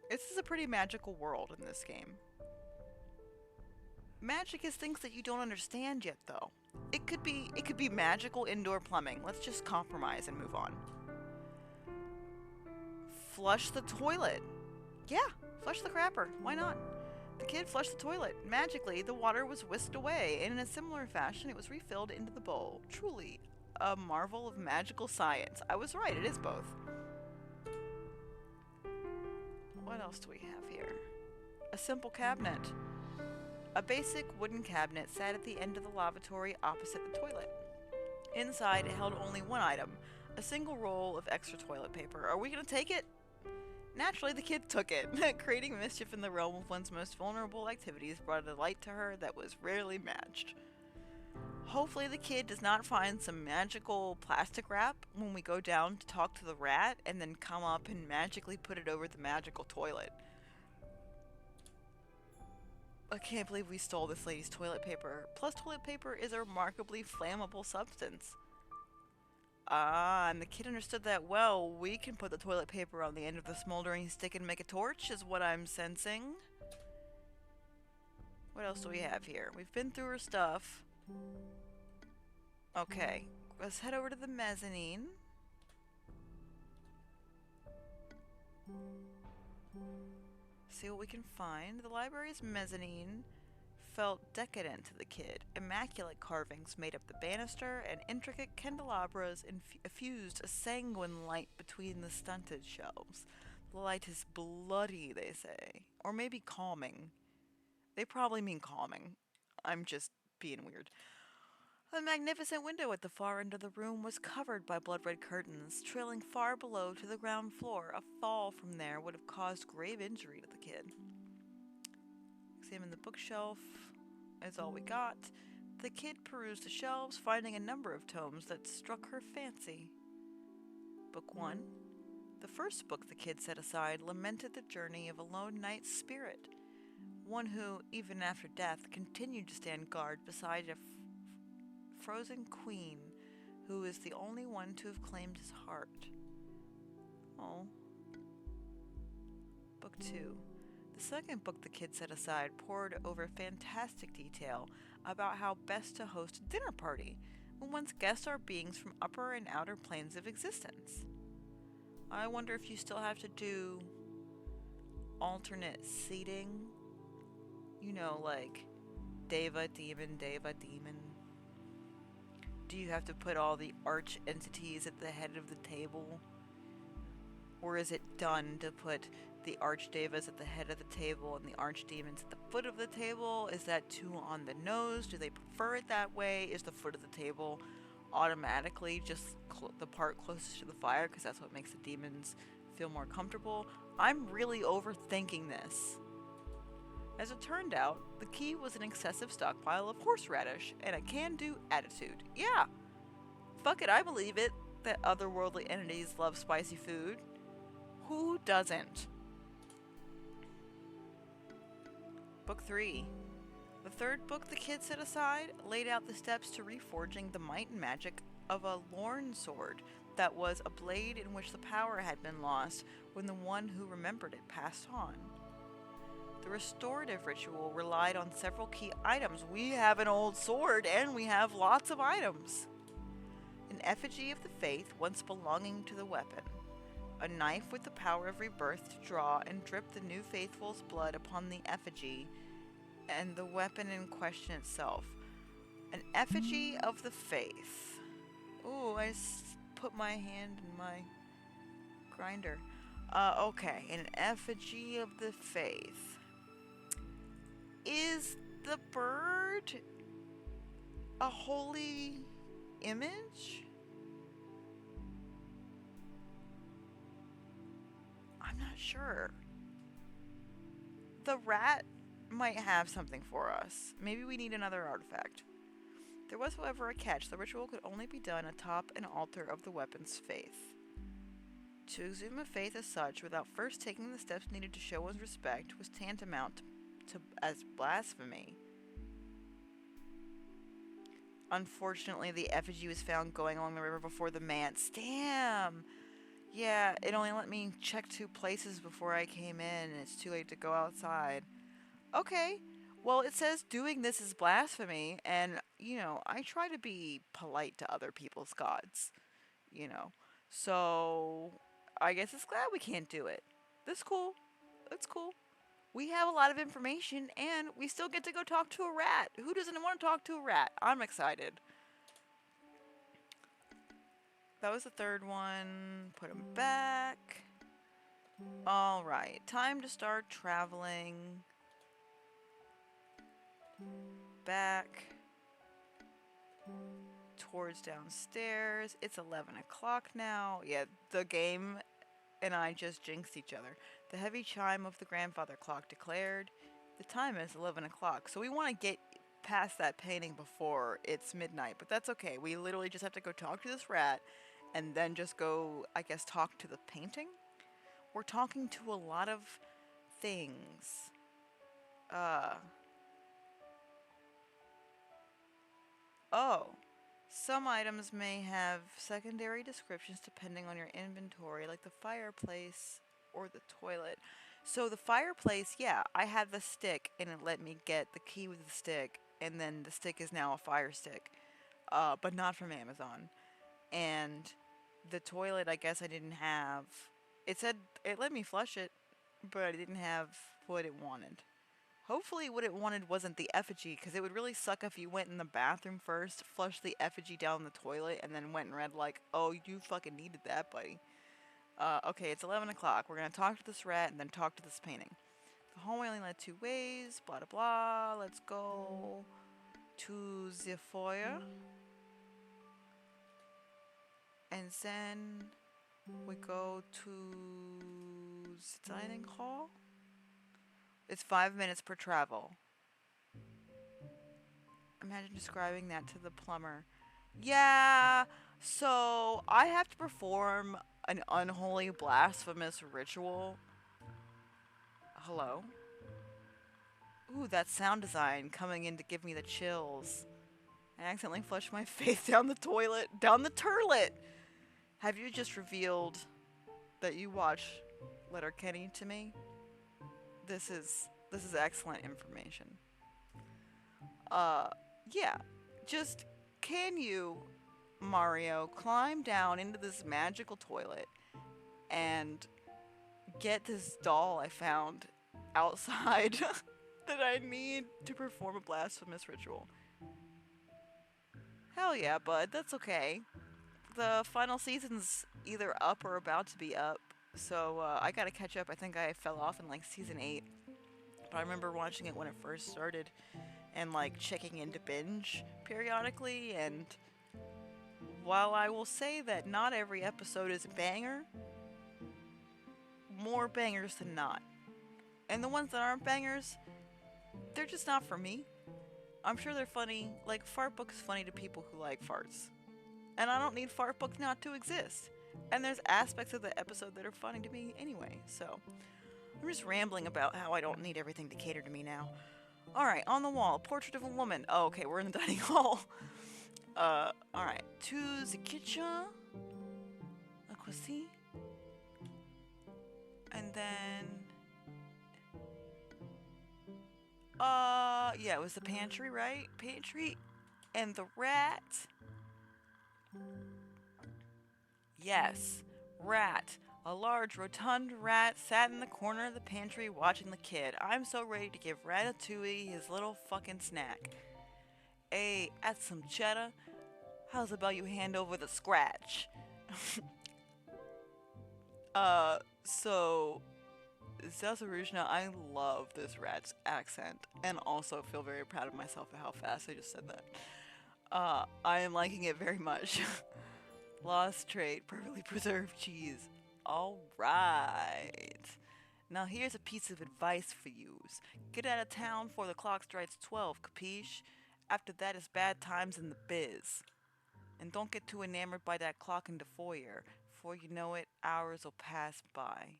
This is a pretty magical world in this game. Magic is things that you don't understand yet, though. It could be magical indoor plumbing. Let's just compromise and move on. Flush the toilet. Yeah, flush the crapper. Why not? The kid flushed the toilet. Magically, the water was whisked away, and in a similar fashion, it was refilled into the bowl. Truly, a marvel of magical science. I was right, it is both. What else do we have here? A simple cabinet. A basic wooden cabinet sat at the end of the lavatory opposite the toilet. Inside, it held only one item, a single roll of extra toilet paper. Are we gonna take it? Naturally, the kid took it. Creating mischief in the realm of one's most vulnerable activities brought a delight to her that was rarely matched. Hopefully the kid does not find some magical plastic wrap when we go down to talk to the rat and then come up and magically put it over the magical toilet. I can't believe we stole this lady's toilet paper. Plus, toilet paper is a remarkably flammable substance. Ah, and the kid understood that well. We can put the toilet paper on the end of the smoldering stick and make a torch, is what I'm sensing. What else do we have here? We've been through her stuff. Okay, let's head over to the mezzanine. See what we can find. The library's mezzanine felt decadent to the kid. Immaculate carvings made up the banister, and intricate candelabras infused a sanguine light between the stunted shelves. The light is bloody, they say. Or maybe calming. They probably mean calming. I'm just being weird. The magnificent window at the far end of the room was covered by blood-red curtains, trailing far below to the ground floor. A fall from there would have caused grave injury to the kid. Examine the bookshelf is all we got. The kid perused the shelves, finding a number of tomes that struck her fancy. Book 1, The first book the kid set aside lamented the journey of a lone knight's spirit, one who, even after death, continued to stand guard beside a frozen queen who is the only one to have claimed his heart. Oh. Book 2. The second book the kid set aside pored over fantastic detail about how best to host a dinner party when one's guests are beings from upper and outer planes of existence. I wonder if you still have to do alternate seating. You know, like Deva Demon, Deva Demon. Do you have to put all the arch entities at the head of the table? Or is it done to put the archdevas at the head of the table and the archdemons at the foot of the table? Is that too on the nose? Do they prefer it that way? Is the foot of the table automatically just the part closest to the fire because that's what makes the demons feel more comfortable? I'm really overthinking this. As it turned out, the key was an excessive stockpile of horseradish and a can-do attitude. Yeah, fuck it, I believe it, that otherworldly entities love spicy food. Who doesn't? Book 3. The third book the kid set aside laid out the steps to reforging the might and magic of a lorn sword that was a blade in which the power had been lost when the one who remembered it passed on. The restorative ritual relied on several key items. We have an old sword and we have lots of items. An effigy of the faith once belonging to the weapon. A knife with the power of rebirth to draw and drip the new faithful's blood upon the effigy and the weapon in question itself. An effigy of the faith. Ooh, I put my hand in my grinder. Okay, an effigy of the faith. Is the bird a holy image? I'm not sure. The rat might have something for us. Maybe we need another artifact. There was, however, a catch. The ritual could only be done atop an altar of the weapon's faith. To exhume a faith as such, without first taking the steps needed to show one's respect, was tantamount to as blasphemy. Unfortunately, the effigy was found going along the river before the manse. Damn! Yeah, it only let me check 2 places before I came in, and it's too late to go outside. Okay, well, it says doing this is blasphemy, and, you know, I try to be polite to other people's gods, you know. So, I guess it's glad we can't do it. That's cool. That's cool. We have a lot of information, and we still get to go talk to a rat. Who doesn't want to talk to a rat? I'm excited. That was the third one. Put them back. Alright, time to start traveling. Back. Towards downstairs. It's 11 o'clock now. Yeah, the game and I just jinxed each other. The heavy chime of the grandfather clock declared the time is 11 o'clock. So we want to get past that painting before it's midnight. But that's okay. We literally just have to go talk to this rat and then just go, I guess, talk to the painting. We're talking to a lot of things. Oh. Some items may have secondary descriptions depending on your inventory, like the fireplace or the toilet. So the fireplace, yeah, I had the stick and it let me get the key with the stick, and then the stick is now a fire stick, but not from Amazon. And the toilet, I guess I didn't have. It said it let me flush it, but I didn't have what it wanted. Hopefully what it wanted wasn't the effigy, because it would really suck if you went in the bathroom first, flushed the effigy down the toilet, and then went and read like, oh, you fucking needed that, buddy. Okay, it's 11 o'clock. We're going to talk to this rat and then talk to this painting. The hallway only led 2 ways, blah, blah, blah. Let's go to the foyer. And then we go to the dining hall. It's 5 minutes per travel. Imagine describing that to the plumber. Yeah, so I have to perform An unholy, blasphemous ritual? Hello? Ooh, that sound design coming in to give me the chills. I accidentally flushed my face down the toilet. Down the turlet! Have you just revealed that you watch Letterkenny to me? This is excellent information. Yeah. Just, can you, Mario, climb down into this magical toilet and get this doll I found outside that I need to perform a blasphemous ritual? Hell yeah, bud. That's okay. The final season's either up or about to be up, so I gotta catch up. I think I fell off in like season 8, but I remember watching it when it first started and like checking into binge periodically. And while I will say that not every episode is a banger, more bangers than not. And the ones that aren't bangers, they're just not for me. I'm sure they're funny. Like, Fart Book is funny to people who like farts. And I don't need Fart Book not to exist. And there's aspects of the episode that are funny to me anyway, so I'm just rambling about how I don't need everything to cater to me now. Alright, on the wall, portrait of a woman. Oh, okay, we're in the dining hall. Alright. To the kitchen. Like, what's he? And then... yeah, it was the pantry, right? Pantry. And the rat. Yes, rat. A large, rotund rat sat in the corner of the pantry watching the kid. I'm so ready to give Ratatouille his little fucking snack. Hey, add some cheddar. How's about you hand over the scratch? So... Zazarujna, I love this rat's accent, and also feel very proud of myself for how fast I just said that. I am liking it very much. Lost trait, perfectly preserved cheese. Alright. Now here's a piece of advice for yous. Get out of town before the clock strikes 12, capiche? After that it's bad times in the biz. And don't get too enamored by that clock in the foyer. Before you know it, hours will pass by.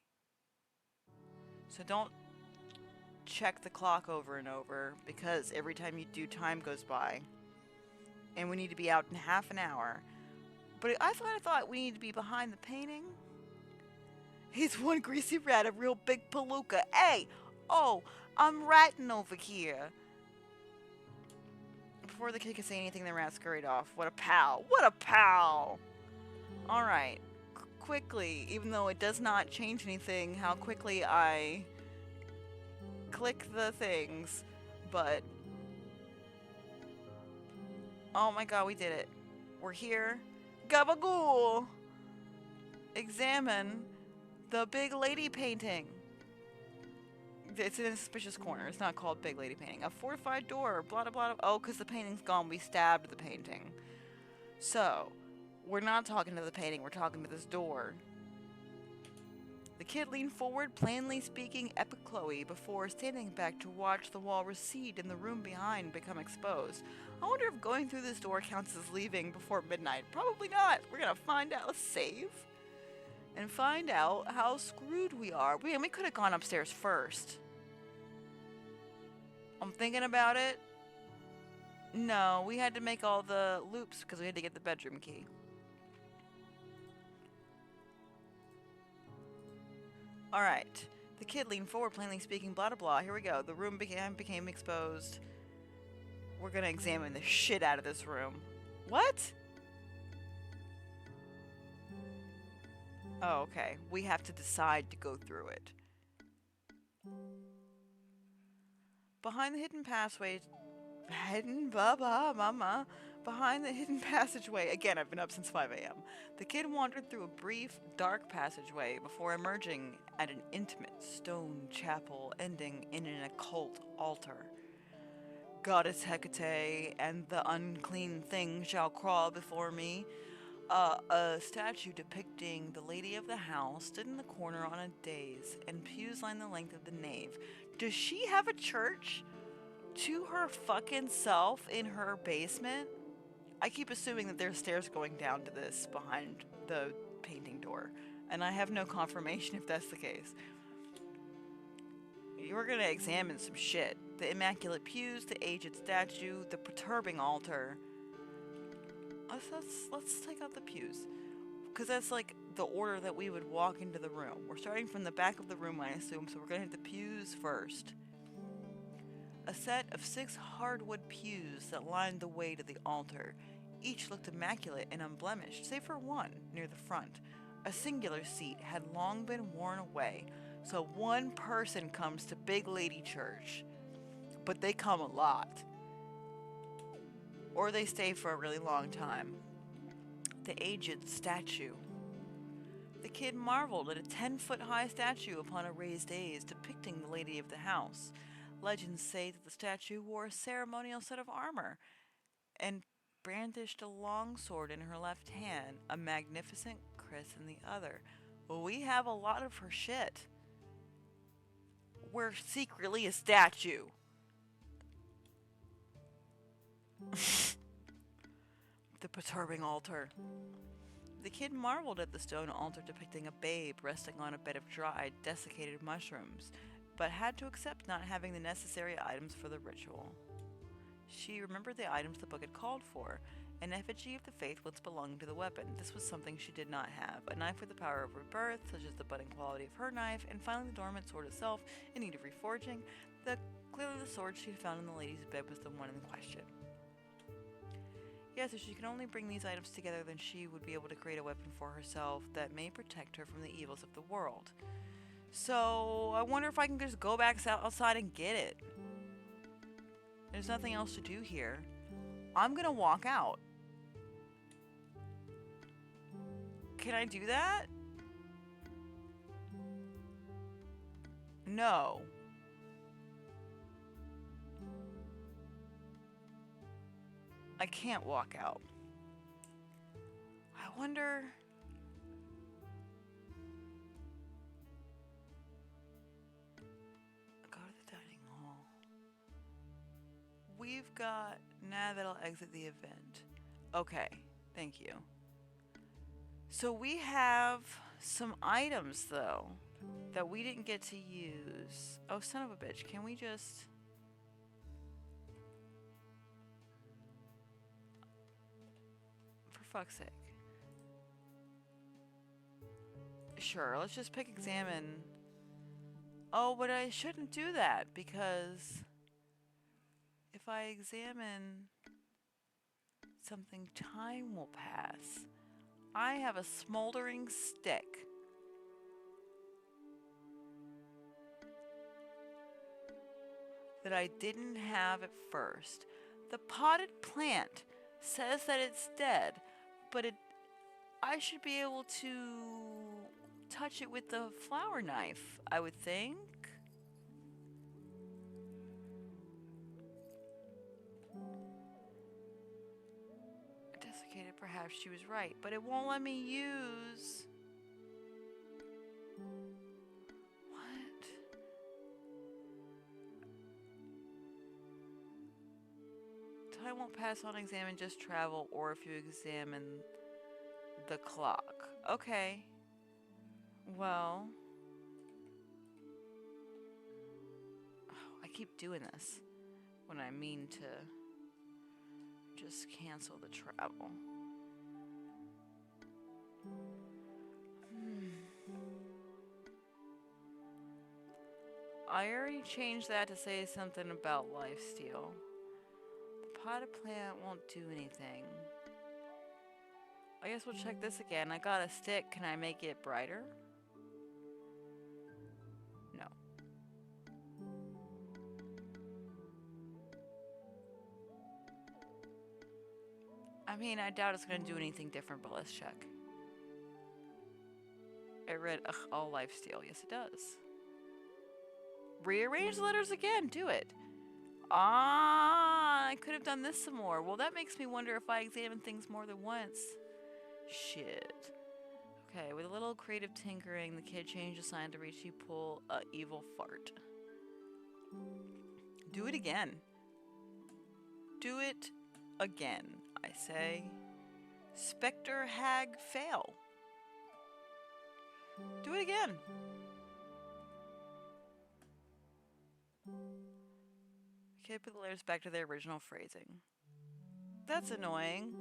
So don't check the clock over and over, because every time you do, time goes by. And we need to be out in half an hour. But I thought we need to be behind the painting. He's one greasy rat, a real big palooka. Hey! Oh, I'm ratting over here. Before the kid could say anything, the rat scurried off. What a pal. What a pal! Alright. Quickly, even though it does not change anything how quickly I click the things, but oh my god, we did it. We're here. Gabagool! Examine the big lady painting. It's in a suspicious corner. It's not called big lady painting. A fortified door. Blah, blah, blah. Oh, because the painting's gone. We stabbed the painting. So, we're not talking to the painting. We're talking to this door. The kid leaned forward, plainly speaking epic Chloe, before standing back to watch the wall recede and the room behind become exposed. I wonder if going through this door counts as leaving before midnight. Probably not. We're gonna find out. Let's save. And find out how screwed we are. We could have gone upstairs first. I'm thinking about it. No, we had to make all the loops because we had to get the bedroom key. Alright. The kid leaned forward, plainly speaking, blah blah blah. Here we go. The room became exposed. We're gonna examine the shit out of this room. What? Oh, okay. We have to decide to go through it. Behind the hidden passageway... Behind the hidden passageway... Again, I've been up since 5 a.m. The kid wandered through a brief, dark passageway before emerging at an intimate stone chapel ending in an occult altar. Goddess Hecate and the unclean thing shall crawl before me. A statue depicting the lady of the house stood in the corner on a dais, and pews lined the length of the nave. Does she have a church to her fucking self in her basement? I keep assuming that there's stairs going down to this behind the painting door. And I have no confirmation if that's the case. You're gonna examine some shit. The immaculate pews, the aged statue, the perturbing altar. Let's take out the pews. Because that's like the order that we would walk into the room. We're starting from the back of the room, I assume, so we're gonna hit the pews first. A set of 6 hardwood pews that lined the way to the altar. Each looked immaculate and unblemished, save for one, near the front. A singular seat had long been worn away, so one person comes to Big Lady Church. But they come a lot. Or they stay for a really long time. The aged statue. The kid marveled at a 10-foot-high statue upon a raised dais depicting the lady of the house. Legends say that the statue wore a ceremonial set of armor and brandished a long sword in her left hand, a magnificent kris in the other. Well, we have a lot of her shit. We're secretly a statue. The perturbing altar. The kid marveled at the stone altar depicting a babe resting on a bed of dried, desiccated mushrooms, but had to accept not having the necessary items for the ritual. She remembered the items the book had called for: an effigy of the faith once belonging to the weapon. This was something she did not have. A knife with the power of rebirth, such as the budding quality of her knife, and finally the dormant sword itself, in need of reforging. Clearly the sword she had found in the lady's bed was the one in question. Yes, if she could only bring these items together, then she would be able to create a weapon for herself that may protect her from the evils of the world. So, I wonder if I can just go back outside and get it. There's nothing else to do here. I'm gonna walk out. Can I do that? No. I can't walk out. I wonder... Go to the dining hall. We've got... Nah, that'll exit the event. Okay, thank you. So we have some items, though, that we didn't get to use. Oh, son of a bitch, can we just... For fuck's sake. Sure, let's just pick examine. Oh, but I shouldn't do that, because if I examine something, time will pass. I have a smoldering stick. That I didn't have at first. The potted plant says that it's dead, but I should be able to touch it with the flower knife, I would think. Desiccated, perhaps she was right, but it won't let me use... What? Time won't pass on examine, just travel, or if you examine the clock. Okay. Well... Oh, I keep doing this when I mean to just cancel the travel. I already changed that to say something about lifesteal. The potted plant won't do anything. I guess we'll check this again. I got a stick. Can I make it brighter? No. I mean, I doubt it's going to do anything different, but let's check. It read, all lifesteal. Yes, it does. Rearrange the letters again. Do it. Ah, I could have done this some more. Well, that makes me wonder if I examine things more than once. Shit. Okay, with a little creative tinkering, the kid changed a sign to reach you pull a evil fart. Do it again. Do it again, I say. Spectre hag fail. Do it again. Okay, put the letters back to their original phrasing. That's annoying.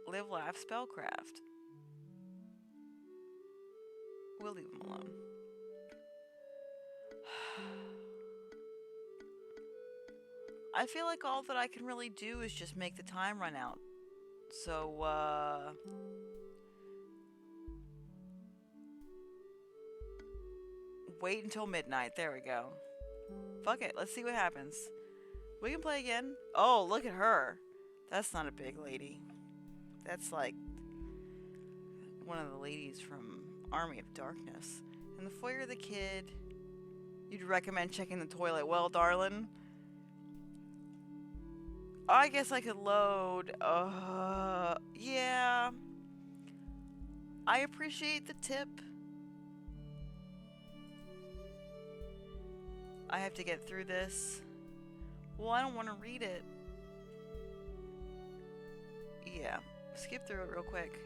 Live, laugh, spellcraft. We'll leave them alone. I feel like all that I can really do is just make the time run out. So, wait until midnight. There we go. Fuck it. Let's see what happens. We can play again. Oh, look at her. That's not a big lady. That's like one of the ladies from Army of Darkness. In the foyer of the kid, you'd recommend checking the toilet. Well, darling, I guess I could load. Yeah. I appreciate the tip. I have to get through this. Well, I don't want to read it. Yeah. Skip through it real quick.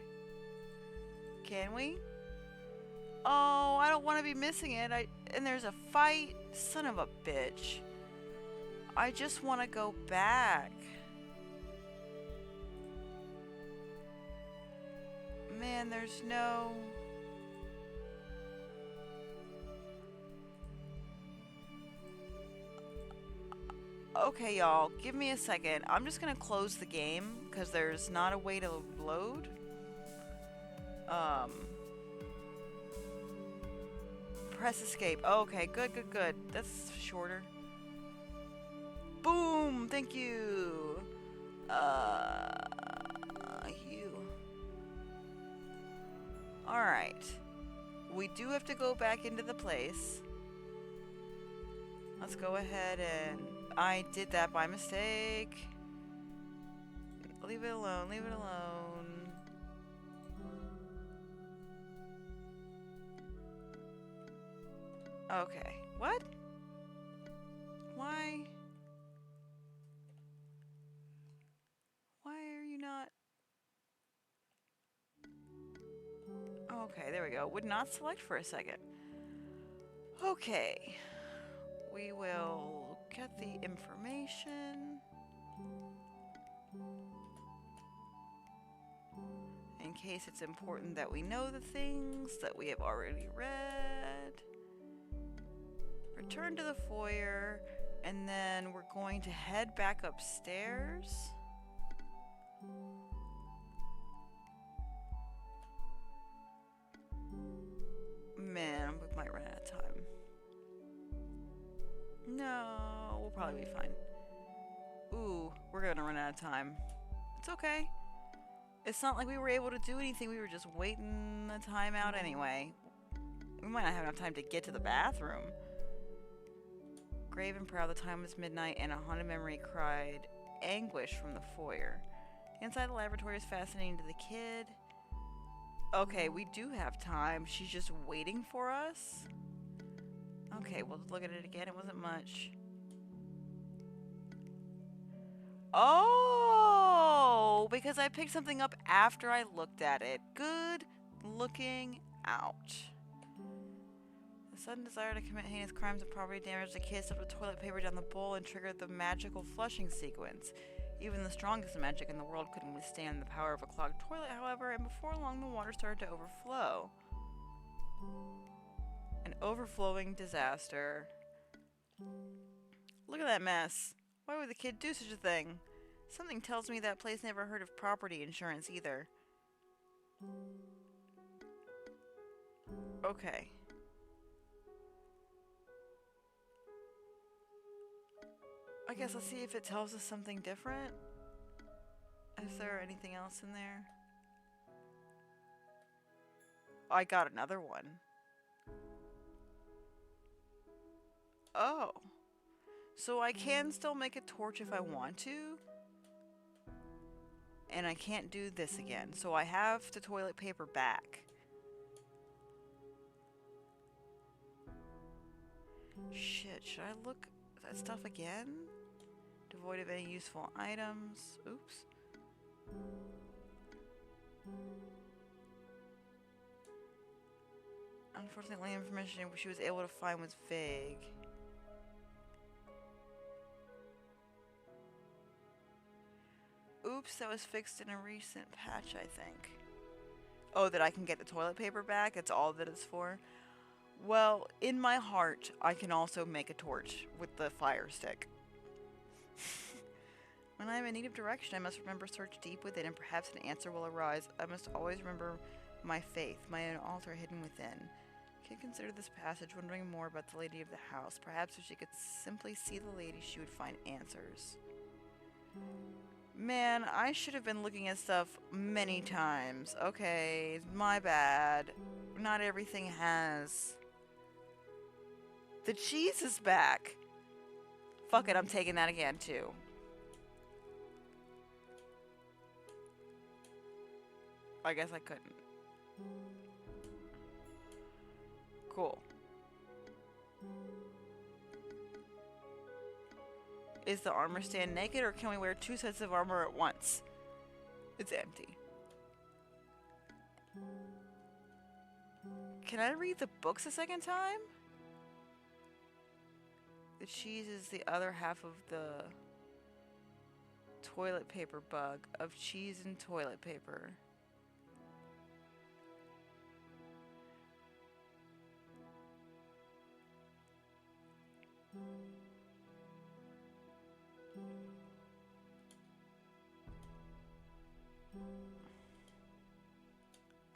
Can we? Oh, I don't want to be missing it. And there's a fight. Son of a bitch. I just want to go back. Man, there's no... Okay, y'all, give me a second. I'm just gonna close the game because there's not a way to load. Press escape. Okay, good. That's shorter. Boom! Thank you. You. Alright. We do have to go back into the place. Let's go ahead and... I did that by mistake. Leave it alone. Leave it alone. Okay. What? Why? Why are you not... Okay, there we go. Would not select for a second. Okay. We will get the information. In case it's important that we know the things that we have already read. Return to the foyer, and then we're going to head back upstairs. Man, we might run out of time. No, we'll probably be fine. Ooh, we're gonna run out of time. It's okay. It's not like we were able to do anything. We were just waiting the time out anyway. We might not have enough time to get to the bathroom. Grave and proud, the time was midnight, and a haunted memory cried anguish from the foyer. The inside of the laboratory is fascinating to the kid. Okay, we do have time. She's just waiting for us. Okay, we'll look at it again. It wasn't much. Oh, because I picked something up after I looked at it. Good looking out. The sudden desire to commit heinous crimes and property damage, the kid stuffed the toilet paper down the bowl and triggered the magical flushing sequence. Even the strongest magic in the world couldn't withstand the power of a clogged toilet, however, and before long the water started to overflow. An overflowing disaster. Look at that mess. Why would the kid do such a thing? Something tells me that place never heard of property insurance either. Okay. I guess let's see if it tells us something different. Is there anything else in there? I got another one. Oh. So I can still make a torch if I want to. And I can't do this again. So I have the toilet paper back. Shit, should I look at that stuff again? Devoid of any useful items. Oops. Unfortunately, the information she was able to find was vague. Oops, that was fixed in a recent patch, I think. Oh, that I can get the toilet paper back? It's all that it's for? Well, in my heart, I can also make a torch with the fire stick. When I am in need of direction, I must remember search deep within, and perhaps an answer will arise. I must always remember my faith, my own altar hidden within. I can consider this passage, wondering more about the lady of the house. Perhaps if she could simply see the lady, she would find answers. Man, I should have been looking at stuff many times. Okay, my bad. Not everything has... The cheese is back! Fuck it, I'm taking that again, too. I guess I couldn't. Cool. Is the armor stand naked, or can we wear 2 sets of armor at once? It's empty. Can I read the books a second time? The cheese is the other half of the toilet paper bug of cheese and toilet paper.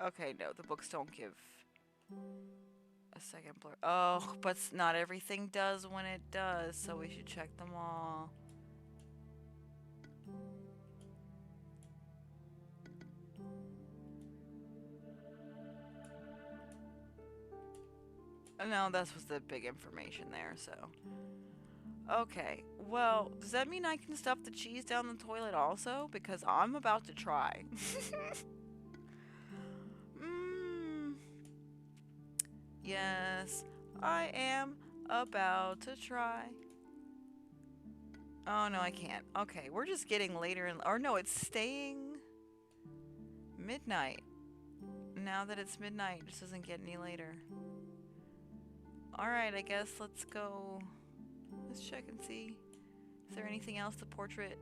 Okay, no, the books don't give a second blur. Oh, but not everything does when it does, so we should check them all. No, that was the big information there, so. Okay, well, does that mean I can stuff the cheese down the toilet also? Because I'm about to try. Yes, I am about to try. Oh, no, I can't. Okay, we're just getting later in... Or no, it's staying midnight. Now that it's midnight, it just doesn't get any later. Alright, I guess let's go... Let's check and see. Is there anything else? The portrait.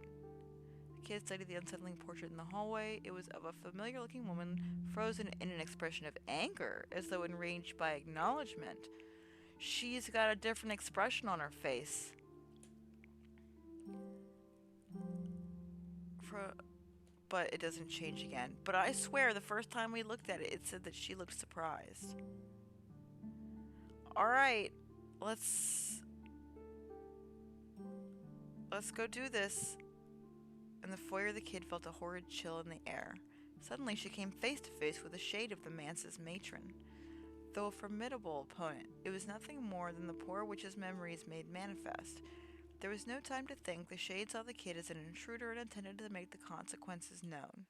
The kid studied the unsettling portrait in the hallway. It was of a familiar-looking woman, frozen in an expression of anger, as though enraged by acknowledgement. She's got a different expression on her face. But it doesn't change again. But I swear, the first time we looked at it, it said that she looked surprised. Alright, let's go do this. In the foyer, the kid felt a horrid chill in the air. Suddenly, she came face to face with a shade of the manse's matron. Though a formidable opponent, it was nothing more than the poor witch's memories made manifest. There was no time to think. The shade saw the kid as an intruder and intended to make the consequences known.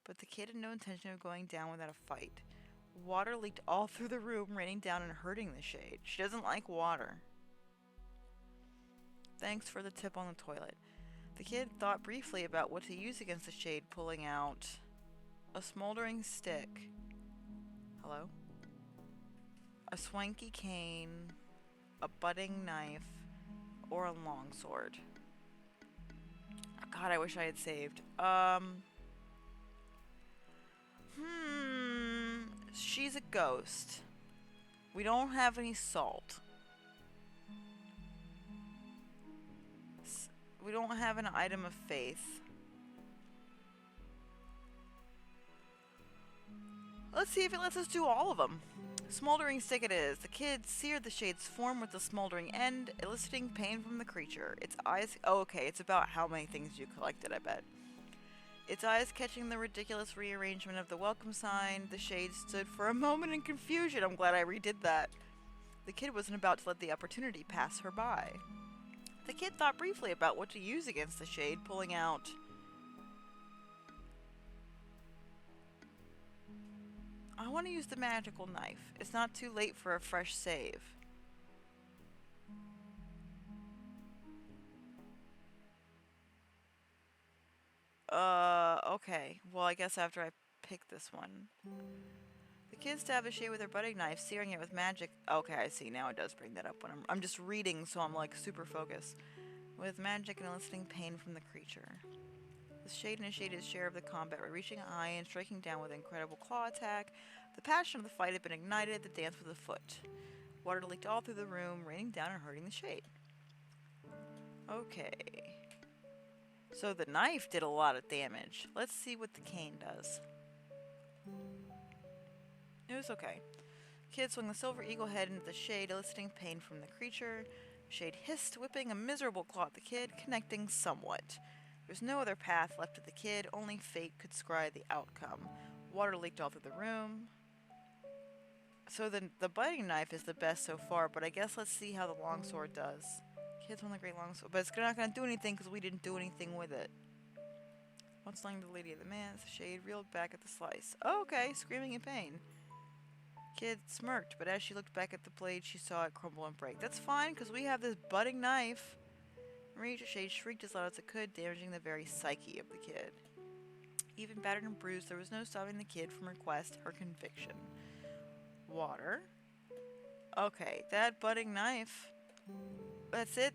But the kid had no intention of going down without a fight. Water leaked all through the room, raining down and hurting the shade. She doesn't like water. Thanks for the tip on the toilet. The kid thought briefly about what to use against the shade, pulling out a smoldering stick. Hello? A swanky cane, a budding knife, or a longsword. Oh, God, I wish I had saved. She's a ghost. We don't have any salt. We don't have an item of faith. Let's see if it lets us do all of them. Smoldering stick it is. The kid seared the shade's form with the smoldering end, eliciting pain from the creature. Its eyes... Oh, okay, it's about how many things you collected, I bet. Its eyes catching the ridiculous rearrangement of the welcome sign. The shade stood for a moment in confusion. I'm glad I redid that. The kid wasn't about to let the opportunity pass her by. The kid thought briefly about what to use against the shade, pulling out... I want to use the magical knife. It's not too late for a fresh save. Okay. Well, I guess after I pick this one. The Kid stabbed the shade with her budding knife, searing it with magic. Okay, I see. Now it does bring that up when I'm just reading, so I'm like super focused. With magic and eliciting pain from the creature. The shade initiated his share of the combat by reaching high and striking down with an incredible claw attack. The passion of the fight had been ignited, the dance with the foot. Water leaked all through the room, raining down and hurting the shade. Okay. So the knife did a lot of damage. Let's see what the cane does. It was okay. Kid swung the silver eagle head into the shade, eliciting pain from the creature. Shade hissed, whipping a miserable claw at the kid, connecting somewhat. There was no other path left to the kid, only fate could scry the outcome. Water leaked all through the room. So the biting knife is the best so far, but I guess let's see how the longsword does. Kid's won the great longsword, but it's not going to do anything because we didn't do anything with it. Once lying to the lady of the man, the shade reeled back at the slice. Oh, okay, screaming in pain. Kid smirked, but as she looked back at the blade, she saw it crumble and break. That's fine, because we have this budding knife. Marie Shade shrieked as loud as it could, damaging the very psyche of the kid. Even battered and bruised, there was no stopping the kid from request her conviction. Water. Okay, that budding knife. That's it,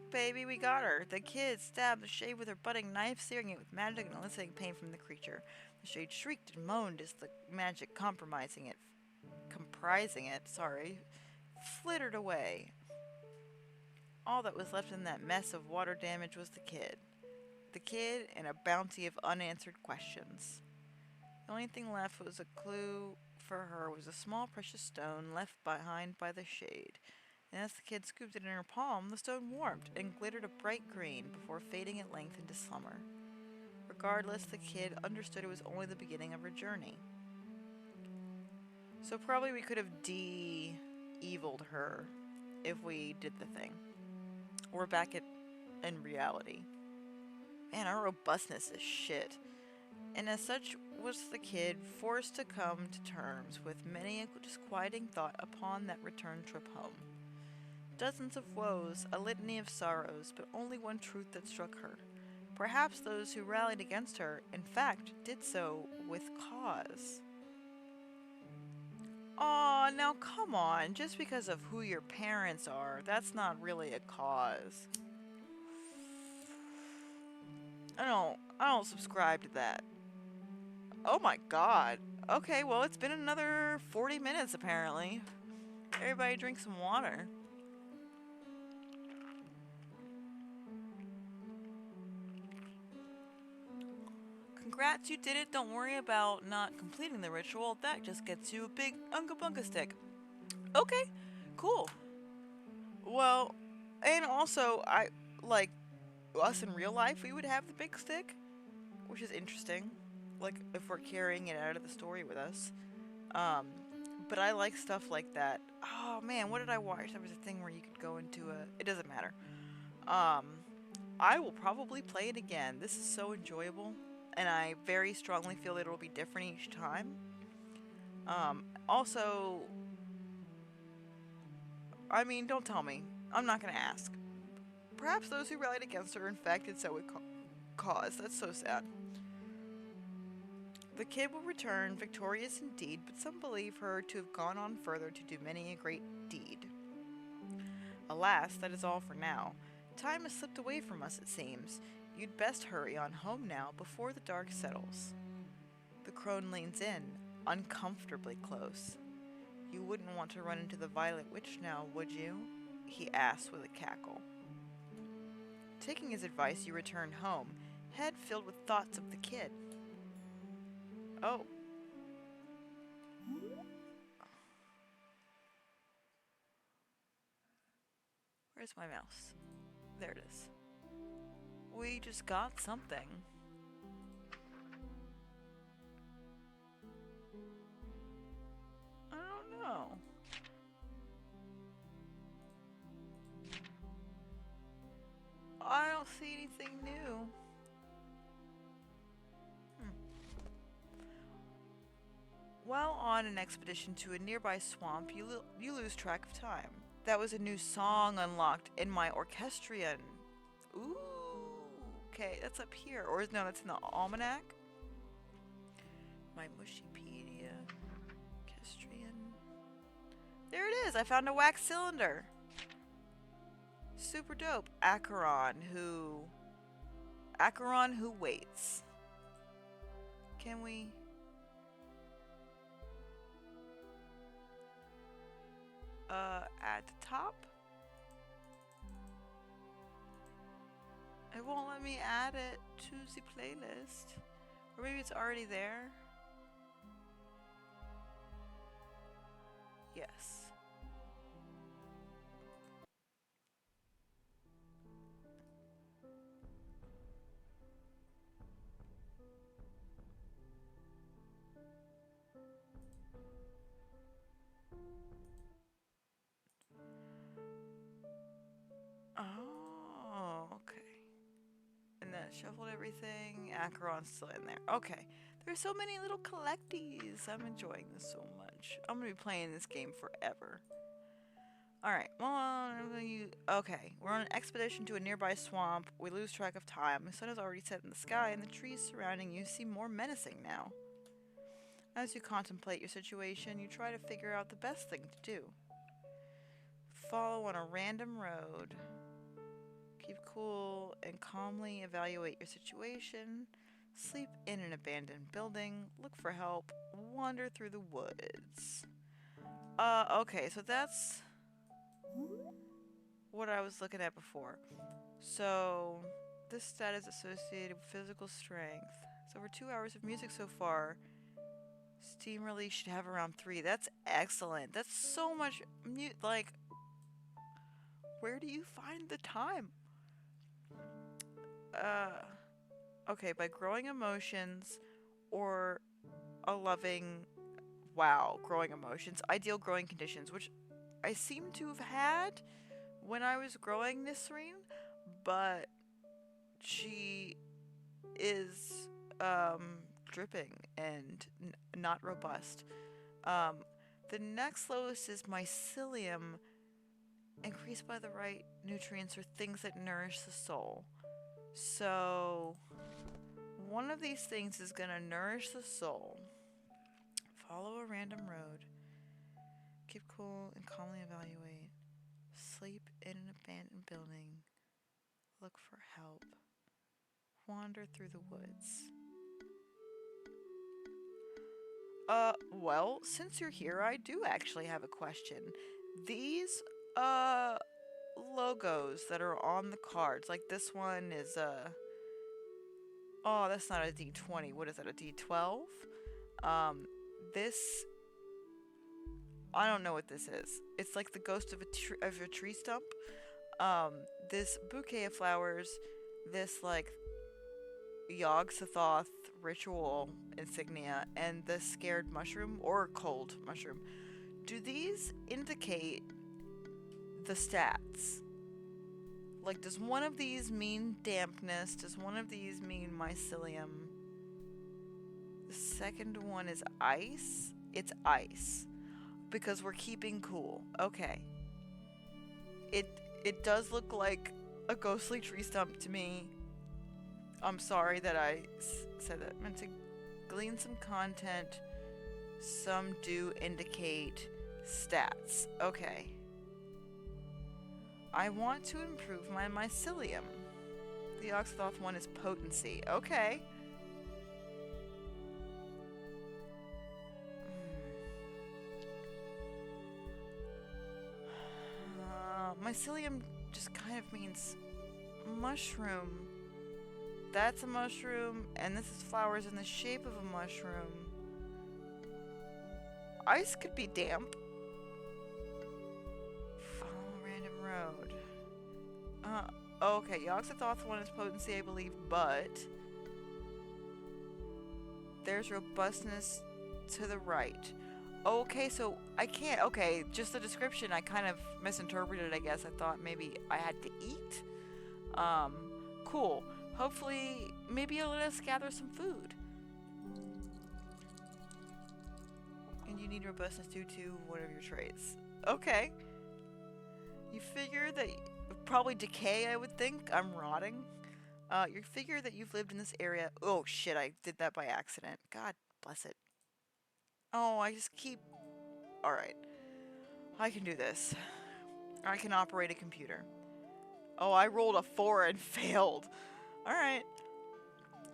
baby, we got her. The kid stabbed the shade with her budding knife, searing it with magic and eliciting pain from the creature. The shade shrieked and moaned as the magic comprising it, flittered away. All that was left in that mess of water damage was the kid. The kid and a bounty of unanswered questions. The only thing left was a clue for her was a small precious stone left behind by the shade. And as the kid scooped it in her palm, the stone warmed and glittered a bright green before fading at length into slumber. Regardless, the kid understood it was only the beginning of her journey. So probably we could have de-eviled her if we did the thing. We're back in reality. Man, our robustness is shit. And as such was the kid forced to come to terms with many a disquieting thought upon that return trip home. Dozens of woes, a litany of sorrows, but only one truth that struck her. Perhaps those who rallied against her, in fact, did so with cause. Aw, now come on, just because of who your parents are, that's not really a cause. I don't subscribe to that. Oh my god. Okay, well, it's been another 40 minutes apparently. Everybody drink some water. Congrats, you did it. Don't worry about not completing the ritual. That just gets you a big Unga Bunga stick. Okay, cool. Well, and also, like, us in real life, we would have the big stick, which is interesting. Like, if we're carrying it out of the story with us. But I like stuff like that. Oh man, what did I watch? There was a thing where you could go into a... It doesn't matter. I will probably play it again. This is so enjoyable. And I very strongly feel that it'll be different each time. Also... I mean, don't tell me. I'm not gonna ask. Perhaps those who rallied against her, in fact, did so with cause. That's so sad. The kid will return, victorious indeed, but some believe her to have gone on further to do many a great deed. Alas, that is all for now. Time has slipped away from us, it seems. You'd best hurry on home now before the dark settles. The crone leans in, uncomfortably close. You wouldn't want to run into the Violet Witch now, would you? He asked with a cackle. Taking his advice, you return home, head filled with thoughts of the kid. Oh. Where's my mouse? There it is. We just got something. I don't know. I don't see anything new. While on an expedition to a nearby swamp, you lose track of time. That was a new song unlocked in my orchestrion. Ooh, okay, that's up here. Or no, that's in the almanac. My Mushipedia. I found a wax cylinder. Super dope. Acheron who waits. Can we... at the top? It won't let me add it to the playlist. Or maybe it's already there. Yes. Oh, okay. And then shuffled everything. Acheron's still in there. Okay. There's so many little collecties. I'm enjoying this so much. I'm gonna be playing this game forever. Alright, well, okay. We're on an expedition to a nearby swamp. We lose track of time. The sun has already set in the sky, and the trees surrounding you seem more menacing now. As you contemplate your situation, you try to figure out the best thing to do. Follow on a random road. Keep cool and calmly evaluate your situation. Sleep in an abandoned building. Look for help. Wander through the woods. Okay, so that's what I was looking at before. So, this stat is associated with physical strength. It's over 2 hours of music so far. Steam release should have around 3. That's excellent. That's so much like, where do you find the time? Okay, by growing emotions or a loving, growing emotions, ideal growing conditions, which I seem to have had when I was growing Nisreen, but she is, dripping and not robust. The next lowest is mycelium, increased by the right nutrients or things that nourish the soul. So, one of these things is going to nourish the soul. Follow a random road. Keep cool and calmly evaluate. Sleep in an abandoned building. Look for help. Wander through the woods. Well, since you're here, I do actually have a question. These, logos that are on the cards, like this one is, oh, that's not a D20. What is that, a D12? This, I don't know what this is. It's like the ghost of a tree stump. This bouquet of flowers, this, like, Yog-Sothoth ritual insignia, and the scared mushroom, or cold mushroom. Do these indicate the stats? Like, does one of these mean dampness? Does one of these mean mycelium? The second one is ice. It's ice. Because we're keeping cool. Okay. It does look like a ghostly tree stump to me. I'm sorry that I said that. I meant to glean some content. Some do indicate stats. Okay. I want to improve my mycelium. The Yog-Sothoth one is potency. Okay. Mycelium just kind of means mushroom. That's a mushroom, and this is flowers in the shape of a mushroom. Ice could be damp. Follow a random road. Okay, Yog-Sothoth one is potency, I believe, but there's robustness to the right. Okay, so I can't. Okay, just the description, I kind of misinterpreted, I guess. I thought maybe I had to eat. Cool. Hopefully, maybe you'll let us gather some food. And you need robustness due to one of your traits. Okay. You figure that probably decay, I would think. I'm rotting. You figure that you've lived in this area. Oh shit, I did that by accident. God bless it. Oh, I just keep... Alright. I can do this. I can operate a computer. Oh, I rolled a 4 and failed. Alright.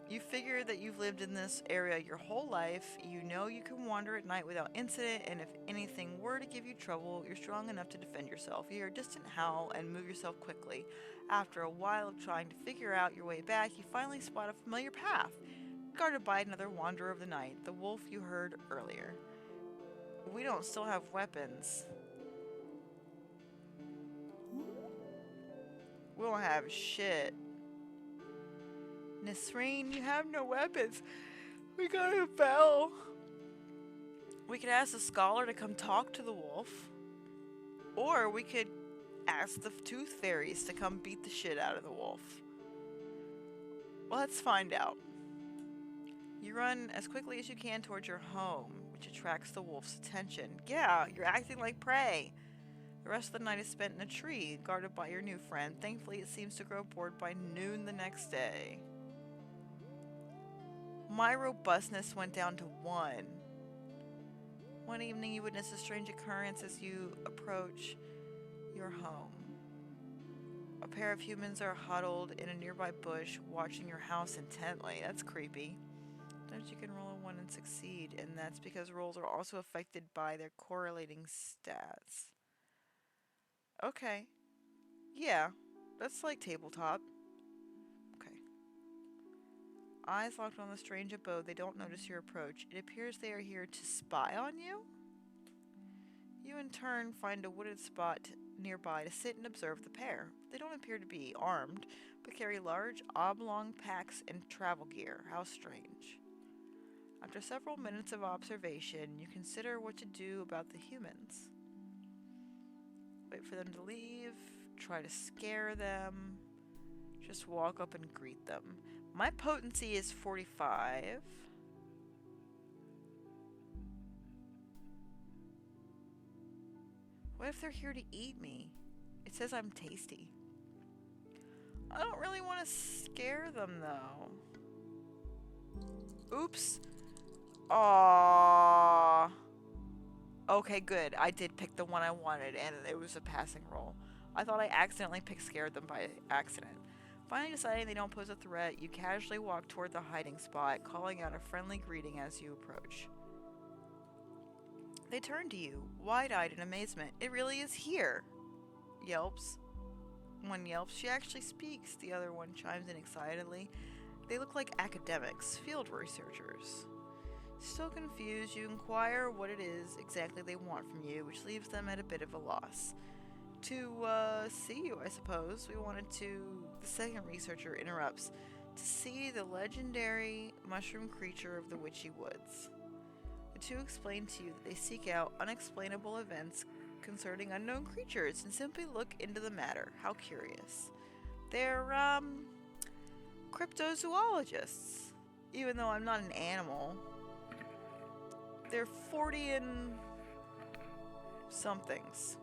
You figure that you've lived in this area your whole life. You know you can wander at night without incident, and if anything were to give you trouble, you're strong enough to defend yourself. You hear a distant howl and move yourself quickly. After a while of trying to figure out your way back, you finally spot a familiar path, guarded by another wanderer of the night, the wolf you heard earlier. We don't still have weapons. We don't have shit. Nisreen, you have no weapons. We got a bell. We could ask the scholar to come talk to the wolf. Or we could ask the tooth fairies to come beat the shit out of the wolf. Well, let's find out. You run as quickly as you can towards your home, which attracts the wolf's attention. Yeah, you're acting like prey. The rest of the night is spent in a tree, guarded by your new friend. Thankfully, it seems to grow bored by noon the next day. My robustness went down to 1. One evening, you witness a strange occurrence as you approach your home. A pair of humans are huddled in a nearby bush, watching your house intently. That's creepy. Sometimes you can roll a 1 and succeed, and that's because rolls are also affected by their correlating stats. Okay. Yeah, that's like tabletop. Okay. Eyes locked on the strange abode, they don't notice your approach. It appears they are here to spy on you? You in turn find a wooded spot nearby to sit and observe the pair. They don't appear to be armed, but carry large oblong packs and travel gear. How strange. After several minutes of observation, you consider what to do about the humans. Wait for them to leave, try to scare them, just walk up and greet them. My potency is 45. What if they're here to eat me? It says I'm tasty. I don't really want to scare them though. Oops. Aww. Okay, good. I did pick the one I wanted and it was a passing roll. I thought I accidentally scared them by accident. Finally deciding they don't pose a threat, you casually walk toward the hiding spot, calling out a friendly greeting as you approach. They turn to you, wide-eyed in amazement. It really is here! Yelps. One yelps. She actually speaks. The other one chimes in excitedly. They look like academics, field researchers. Still confused, you inquire what it is exactly they want from you, which leaves them at a bit of a loss. To, see you, I suppose. We wanted to... The second researcher interrupts. To see the legendary mushroom creature of the witchy woods. The two explain to you that they seek out unexplainable events concerning unknown creatures and simply look into the matter. How curious. They're, cryptozoologists. Even though I'm not an animal. They're 40 and... somethings.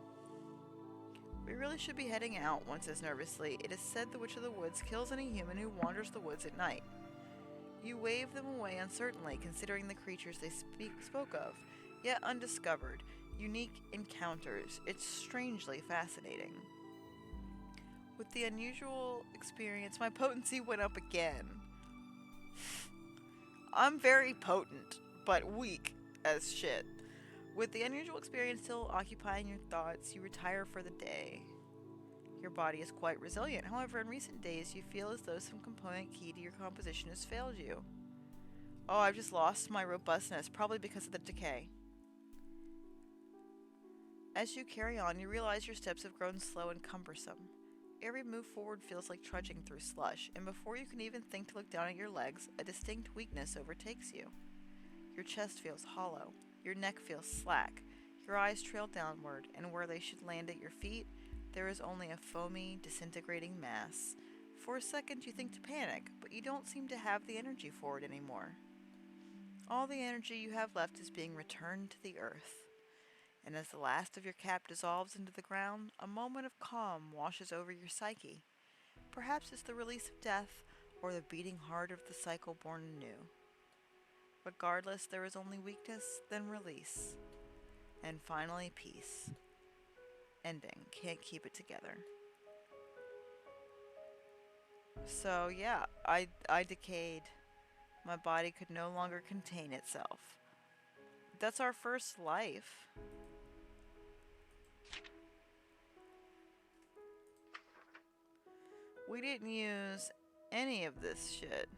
We really should be heading out, one says nervously. It is said the Witch of the Woods kills any human who wanders the woods at night. You wave them away uncertainly, considering the creatures they spoke of, yet undiscovered, unique encounters. It's strangely fascinating. With the unusual experience, my potency went up again. I'm very potent, but weak as shit. With the unusual experience still occupying your thoughts, you retire for the day. Your body is quite resilient. However, in recent days, you feel as though some component key to your composition has failed you. Oh, I've just lost my robustness, probably because of the decay. As you carry on, you realize your steps have grown slow and cumbersome. Every move forward feels like trudging through slush, and before you can even think to look down at your legs, a distinct weakness overtakes you. Your chest feels hollow. Your neck feels slack. Your eyes trail downward, and where they should land at your feet, there is only a foamy, disintegrating mass. For a second you think to panic, but you don't seem to have the energy for it anymore. All the energy you have left is being returned to the earth. And as the last of your cap dissolves into the ground, a moment of calm washes over your psyche. Perhaps it's the release of death, or the beating heart of the cycle born anew. Regardless, there is only weakness, then release, and finally peace. ending. Can't keep it together. So yeah, I decayed. My body could no longer contain itself. That's our first life. We didn't use any of this shit.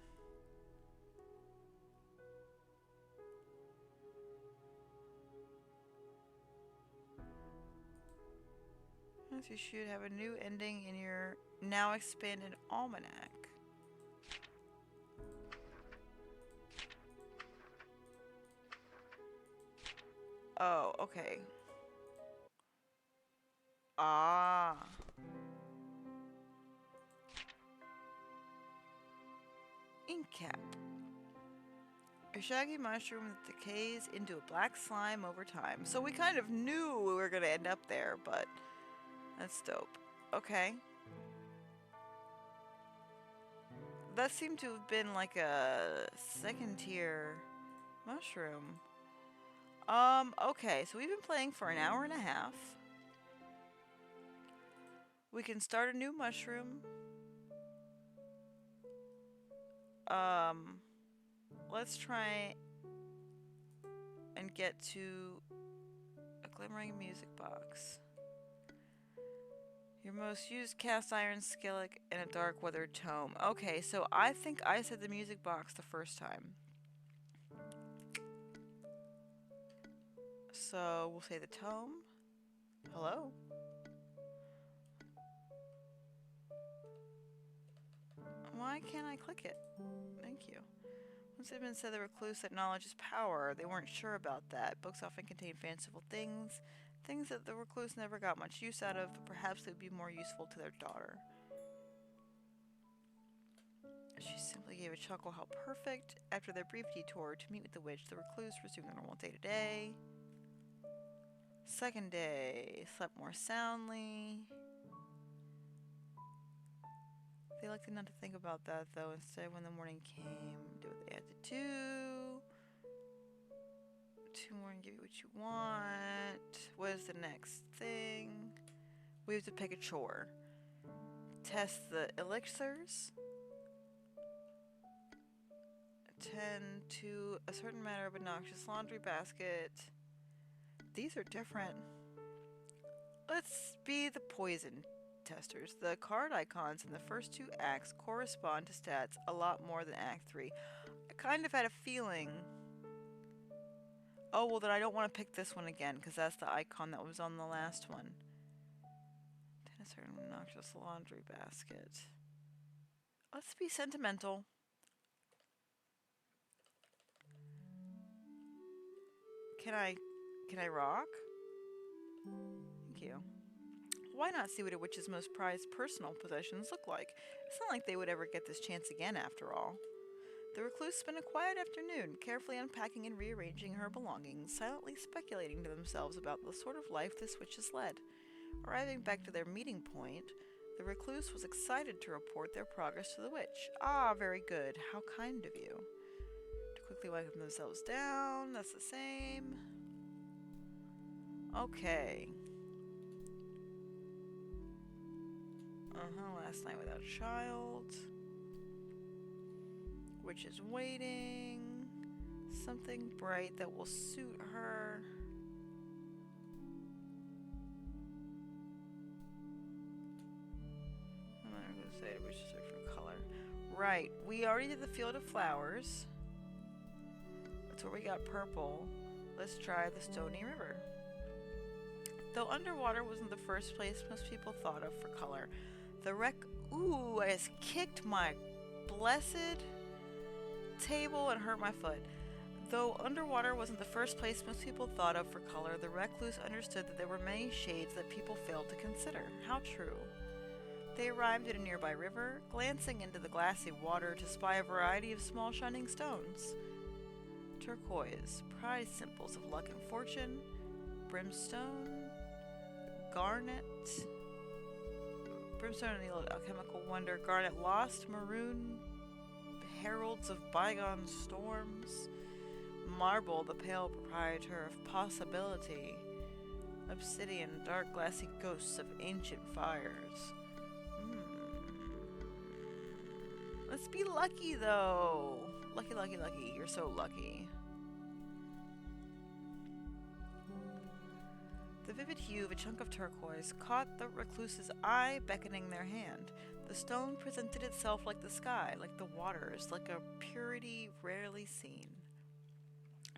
You should have a new ending in your now expanded almanac. Oh, okay. Ah. Ink cap. A shaggy mushroom that decays into a black slime over time. So we kind of knew we were going to end up there, but that's dope. Okay. That seemed to have been like a second tier mushroom. Okay, so we've been playing for an hour and a half. We can start a new mushroom. Let's try and get to a glimmering music box. Your most used cast iron skillet and a dark weathered tome. Okay, so I think I said the music box the first time. So we'll say the tome. Hello? Why can't I click it? Thank you. Once it had been said the recluse that knowledge is power, they weren't sure about that. Books often contain fanciful things that the recluse never got much use out of, but perhaps they would be more useful to their daughter. She simply gave a chuckle. How perfect. After their brief detour to meet with the witch, the recluse resumed their normal day-to-day. Second day, slept more soundly. They elected not to think about that, though. Instead, when the morning came, do what they had to do. 2 more and give you what you want. What is the next thing? We have to pick a chore. Test the elixirs. Attend to a certain matter of obnoxious laundry basket. These are different. Let's be the poison testers. The card icons in the first 2 acts correspond to stats a lot more than Act 3. I kind of had a feeling. Oh, well then I don't want to pick this one again, because that's the icon that was on the last one. A certain obnoxious laundry basket. Let's be sentimental. Can I rock? Thank you. Why not see what a witch's most prized personal possessions look like? It's not like they would ever get this chance again, after all. The recluse spent a quiet afternoon, carefully unpacking and rearranging her belongings, silently speculating to themselves about the sort of life this witch has led. Arriving back to their meeting point, the recluse was excited to report their progress to the witch. Ah, very good. How kind of you. To quickly wipe themselves down, that's the same. Okay. Last night without a child. Witch is waiting. Something bright that will suit her. I'm not going to say witch is for color. Right, we already did the Field of Flowers. That's where we got purple. Let's try the Stony River. Though underwater wasn't the first place most people thought of for color, the Ooh, I just kicked my blessed table and hurt my foot. Though underwater wasn't the first place most people thought of for color, the recluse understood that there were many shades that people failed to consider. How true. They arrived at a nearby river, glancing into the glassy water to spy a variety of small shining stones. Turquoise, prized symbols of luck and fortune, brimstone, garnet, brimstone and the alchemical wonder, garnet lost, maroon, heralds of bygone storms, marble, the pale proprietor of possibility, Obsidian, dark glassy ghosts of ancient fires. Let's be lucky though. Lucky, lucky, lucky. You're so lucky. The vivid hue of a chunk of turquoise caught the recluse's eye, beckoning their hand. The stone presented itself like the sky, like the waters, like a purity rarely seen.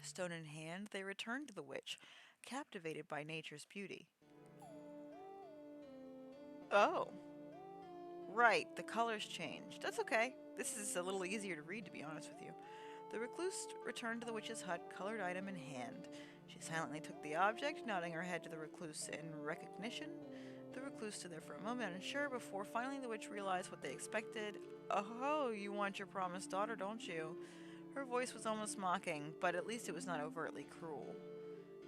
Stone in hand, they returned to the witch, captivated by nature's beauty. Oh. Right, the colors changed. That's okay. This is a little easier to read, to be honest with you. The recluse returned to the witch's hut, colored item in hand. She silently took the object, nodding her head to the recluse in recognition. The recluse stood there for a moment, unsure, before finally the witch realized what they expected. Oh, you want your promised daughter, don't you? Her voice was almost mocking, but at least it was not overtly cruel.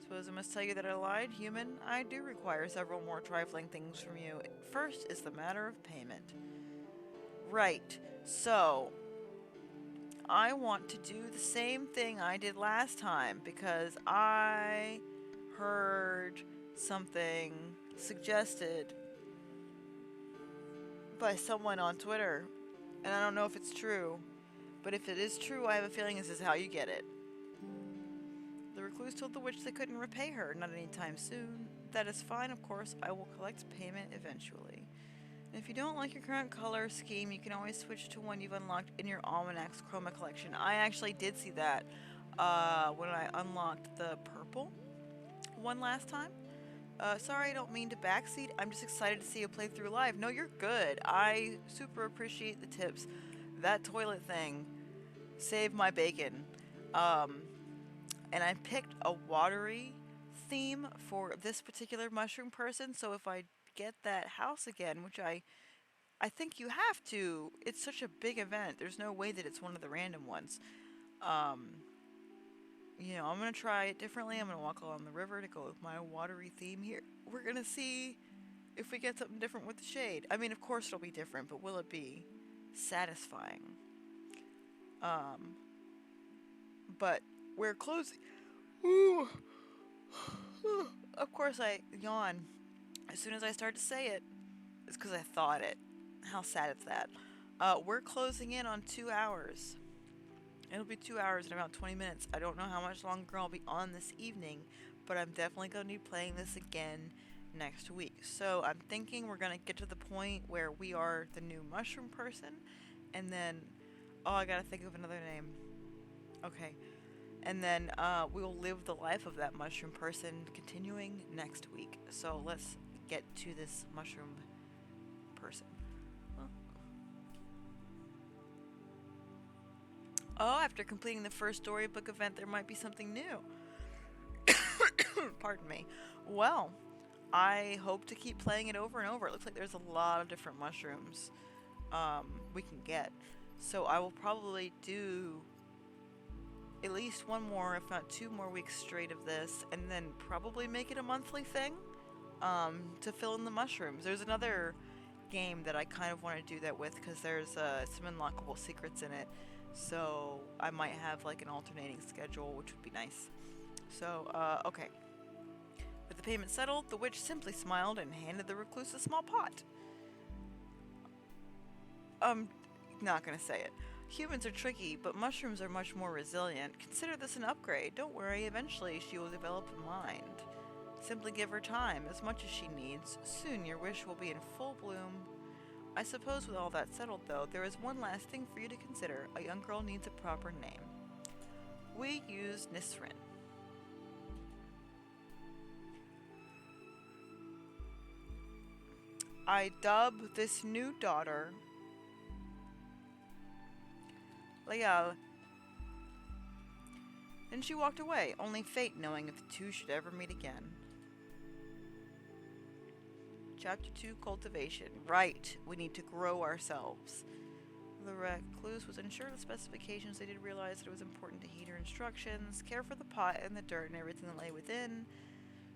Suppose I must tell you that I lied, human. I do require several more trifling things from you. First is the matter of payment. Right, so I want to do the same thing I did last time because I heard something suggested by someone on Twitter, and I don't know if it's true, but if it is true, I have a feeling this is how you get it. The recluse told the witch they couldn't repay her, not anytime soon. That is fine, of course. I will collect payment eventually. And if you don't like your current color scheme, you can always switch to one you've unlocked in your Almanac's Chroma collection. I actually did see that when I unlocked the purple one last time. Sorry, I don't mean to backseat. I'm just excited to see you play through live. No, you're good. I super appreciate the tips. That toilet thing saved my bacon. And I picked a watery theme for this particular mushroom person, so if I get that house again, which I think you have to, it's such a big event, there's no way that it's one of the random ones. You know, I'm going to try it differently. I'm going to walk along the river to go with my watery theme here. We're going to see if we get something different with the shade. I mean, of course it'll be different, but will it be satisfying? But we're closing. Ooh. Of course I yawn as soon as I start to say it. It's because I thought it. How sad is that? We're closing in on 2 hours. It'll be 2 hours and about 20 minutes. I don't know how much longer I'll be on this evening, but I'm definitely going to be playing this again next week. So I'm thinking we're going to get to the point where we are the new mushroom person, and then, oh, I got to think of another name. Okay. And then we'll live the life of that mushroom person continuing next week. So let's get to this mushroom person. Oh, after completing the first storybook event, there might be something new. Pardon me. Well, I hope to keep playing it over and over. It looks like there's a lot of different mushrooms we can get. So I will probably do at least one more, if not 2 more weeks straight of this, and then probably make it a monthly thing to fill in the mushrooms. There's another game that I kind of want to do that with because there's some unlockable secrets in it. So I might have like an alternating schedule, which would be nice. So, okay. With the payment settled, the witch simply smiled and handed the recluse a small pot. Not gonna say it. Humans are tricky, but mushrooms are much more resilient. Consider this an upgrade. Don't worry, eventually she will develop a mind. Simply give her time, as much as she needs. Soon your wish will be in full bloom. I suppose with all that settled, though, there is one last thing for you to consider. A young girl needs a proper name. We use Nisrin. I dub this new daughter Leal. Then she walked away, only fate knowing if the two should ever meet again. Chapter 2, Cultivation. Right, we need to grow ourselves. The recluse was unsure of the specifications. They did realize that it was important to heed her instructions, care for the pot and the dirt and everything that lay within.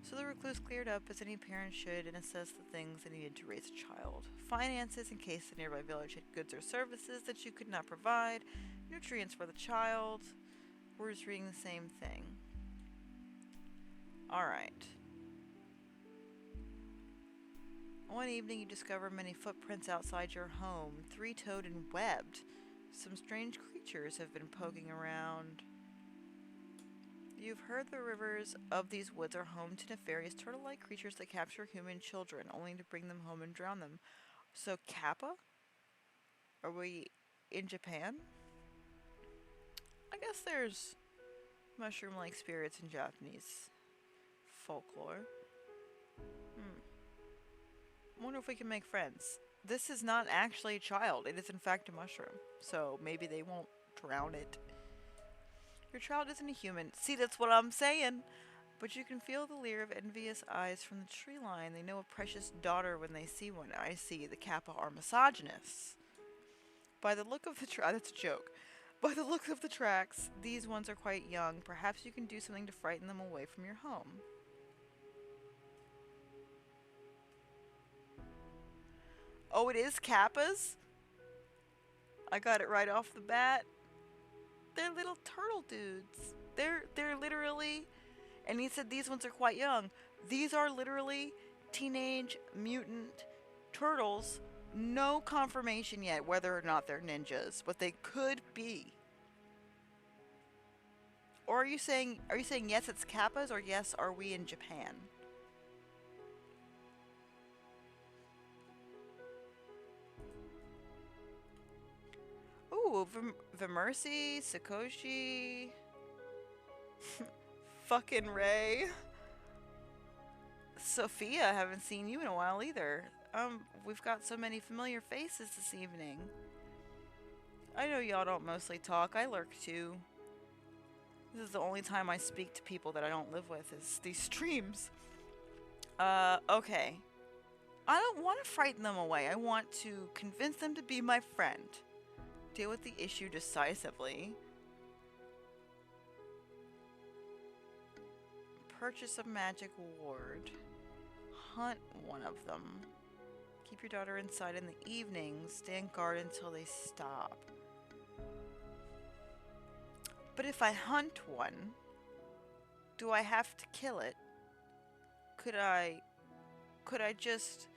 So the recluse cleared up as any parent should and assessed the things they needed to raise a child. Finances in case the nearby village had goods or services that you could not provide. Nutrients for the child. We're just reading the same thing. Alright. One evening, you discover many footprints outside your home, three-toed and webbed. Some strange creatures have been poking around. You've heard the rivers of these woods are home to nefarious turtle-like creatures that capture human children, only to bring them home and drown them. So, Kappa? Are we in Japan? I guess there's mushroom-like spirits in Japanese folklore. Wonder if we can make friends. This is not actually a child. It is in fact a mushroom. So maybe they won't drown it. Your child isn't a human. See, that's what I'm saying. But you can feel the leer of envious eyes from the tree line. They know a precious daughter when they see one. I see the Kappa are misogynists. By the look of the that's a joke. By the look of the tracks, these ones are quite young. Perhaps you can do something to frighten them away from your home. Oh, it is Kappas? I got it right off the bat. They're little turtle dudes. They're literally, and he said these ones are quite young. These are literally teenage mutant turtles. No confirmation yet whether or not they're ninjas, but they could be. Or are you saying yes it's Kappas, or yes are we in Japan? Ooh, Vimercy, Sakoshi, fucking Ray. Sophia, haven't seen you in a while either. We've got so many familiar faces this evening. I know y'all don't mostly talk, I lurk too. This is the only time I speak to people that I don't live with, is these streams. Okay. I don't want to frighten them away, I want to convince them to be my friend. Deal with the issue decisively. Purchase a magic ward. Hunt one of them. Keep your daughter inside in the evenings. Stand guard until they stop. But if I hunt one, do I have to kill it? Could I just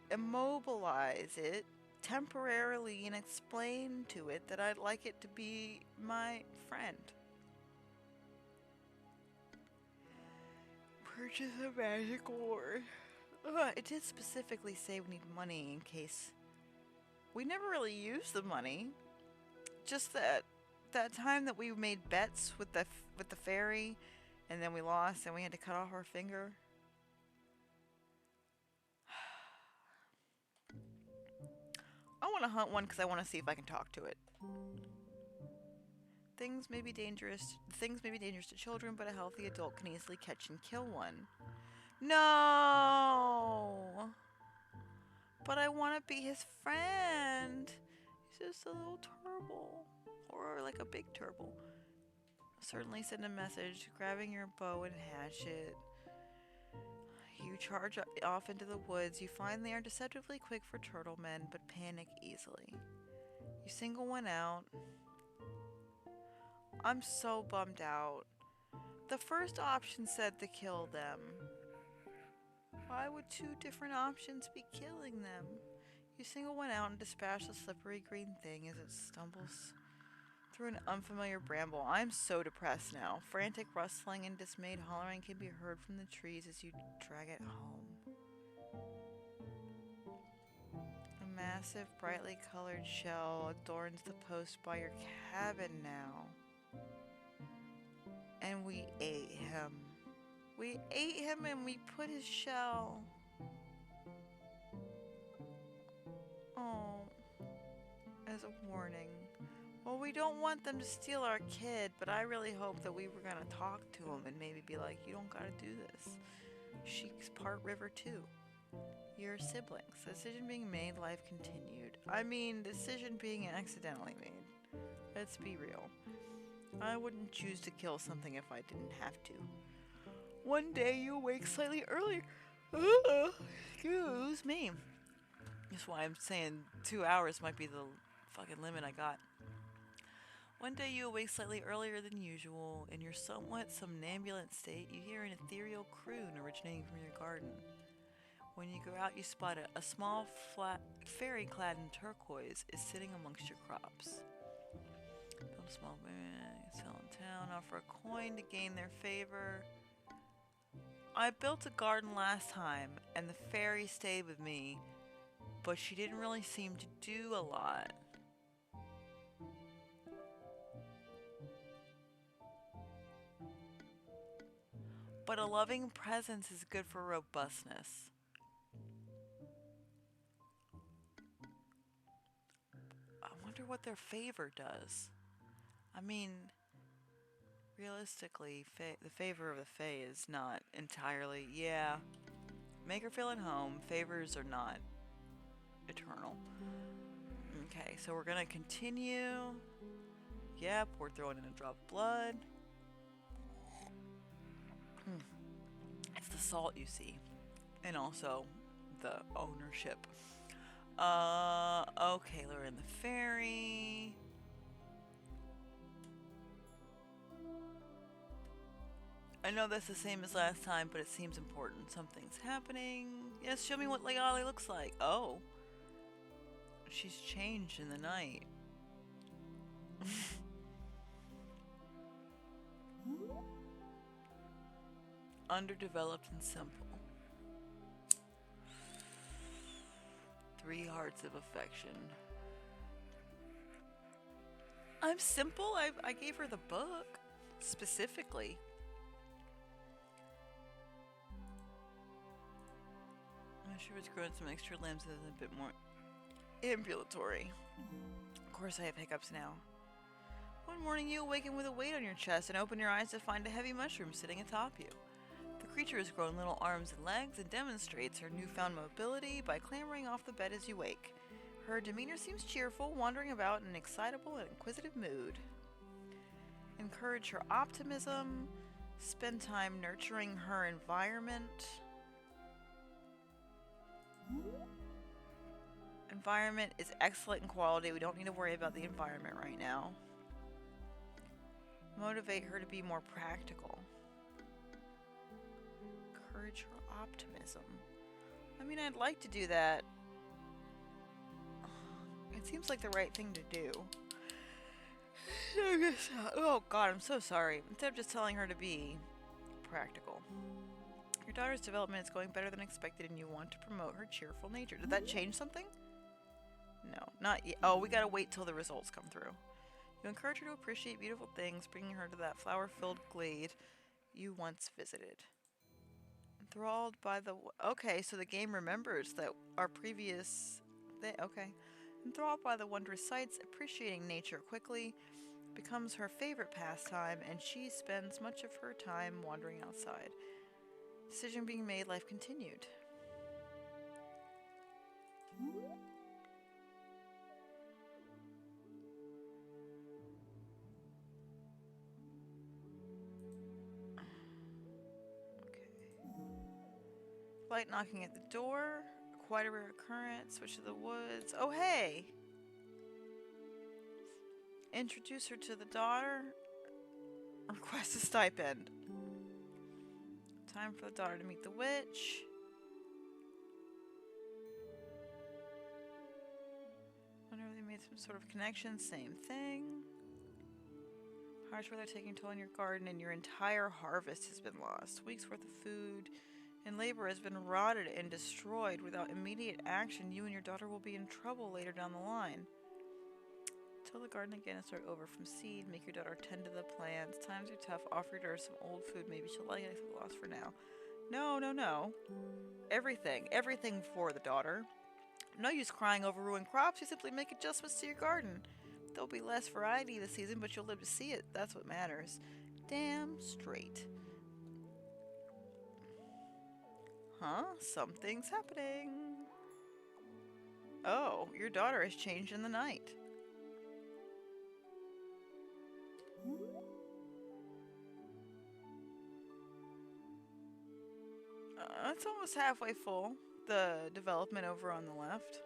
immobilize it temporarily and explain to it that I'd like it to be my friend? Purchase a magic ward. It did specifically say we need money in case. We never really used the money. Just that time that we made bets with the fairy, and then we lost and we had to cut off our finger. I want to hunt one because I want to see if I can talk to it. Things may be dangerous to children, but a healthy adult can easily catch and kill one. No! But I want to be his friend. He's just a little turtle. Or like a big turtle. Certainly send a message, grabbing your bow and hatchet. You charge off into the woods. You find they are deceptively quick for turtle men, but panic easily. You single one out. I'm so bummed out. The first option said to kill them. Why would two different options be killing them? You single one out and dispatch the slippery green thing as it stumbles through an unfamiliar bramble. I'm so depressed now. Frantic rustling and dismayed hollering can be heard from the trees as you drag it home. A massive, brightly colored shell adorns the post by your cabin now. And we ate him. We ate him and we put his shell. Oh, as a warning. Well, we don't want them to steal our kid, but I really hope that we were gonna talk to him and maybe be like, you don't gotta do this. Sheik's part river too. Your siblings. Decision being made, life continued. I mean, decision being accidentally made. Let's be real. I wouldn't choose to kill something if I didn't have to. One day you awake slightly earlier. Excuse me. That's why I'm saying 2 hours might be the fucking limit I got. One day you awake slightly earlier than usual. In your somewhat somnambulant state, you hear an ethereal croon originating from your garden. When you go out, you spot a small flat fairy clad in turquoise is sitting amongst your crops. Build a small sell in town, offer a coin to gain their favor. I built a garden last time, and the fairy stayed with me, but she didn't really seem to do a lot. But a loving presence is good for robustness. I wonder what their favor does. I mean, realistically, the favor of the Fae is not entirely, yeah. Make her feel at home. Favors are not eternal. Okay, so we're gonna continue. Yep, we're throwing in a drop of blood. It's the salt, you see. And also the ownership. Okay, we're in the ferry. I know that's the same as last time, but it seems important. Something's happening. Yes, show me what Legali looks like. Oh. She's changed in the night. Underdeveloped and simple. 3 hearts of affection. I'm simple? I gave her the book. Specifically. She was growing some extra limbs and a bit more ambulatory. Of course I have hiccups now. One morning you awaken with a weight on your chest and open your eyes to find a heavy mushroom sitting atop you. The creature has grown little arms and legs and demonstrates her newfound mobility by clambering off the bed as you wake. Her demeanor seems cheerful, wandering about in an excitable and inquisitive mood. Encourage her optimism. Spend time nurturing her environment. Environment is excellent in quality. We don't need to worry about the environment right now. Motivate her to be more practical. Encourage her optimism. I mean, I'd like to do that. It seems like the right thing to do. Oh god, I'm so sorry. Instead of just telling her to be practical. Your daughter's development is going better than expected and you want to promote her cheerful nature. Did that change something? No, not yet. Oh, we gotta wait till the results come through. You encourage her to appreciate beautiful things, bringing her to that flower-filled glade you once visited. Enthralled by the... Okay, so the game remembers that our previous... Okay. Enthralled by the wondrous sights, appreciating nature quickly becomes her favorite pastime, and she spends much of her time wandering outside. Decision being made, life continued. Okay. Light knocking at the door. Quite a rare occurrence. Switch to the woods. Oh, hey! Introduce her to the daughter. Request a stipend. Time for the daughter to meet the witch. Wonder if they made some sort of connection. Same thing. Harsh weather taking toll on your garden and your entire harvest has been lost. Weeks worth of food and labor has been rotted and destroyed. Without immediate action, you and your daughter will be in trouble later down the line. Till the garden again and start over from seed. Make your daughter tend to the plants. Times are tough. Offer your daughter some old food. Maybe she'll like it. It's lost for now. No, no, no. Everything. Everything for the daughter. No use crying over ruined crops. You simply make adjustments to your garden. There'll be less variety this season, but you'll live to see it. That's what matters. Damn straight. Huh? Something's happening. Oh, your daughter has changed in the night. It's almost halfway full, the development over on the left.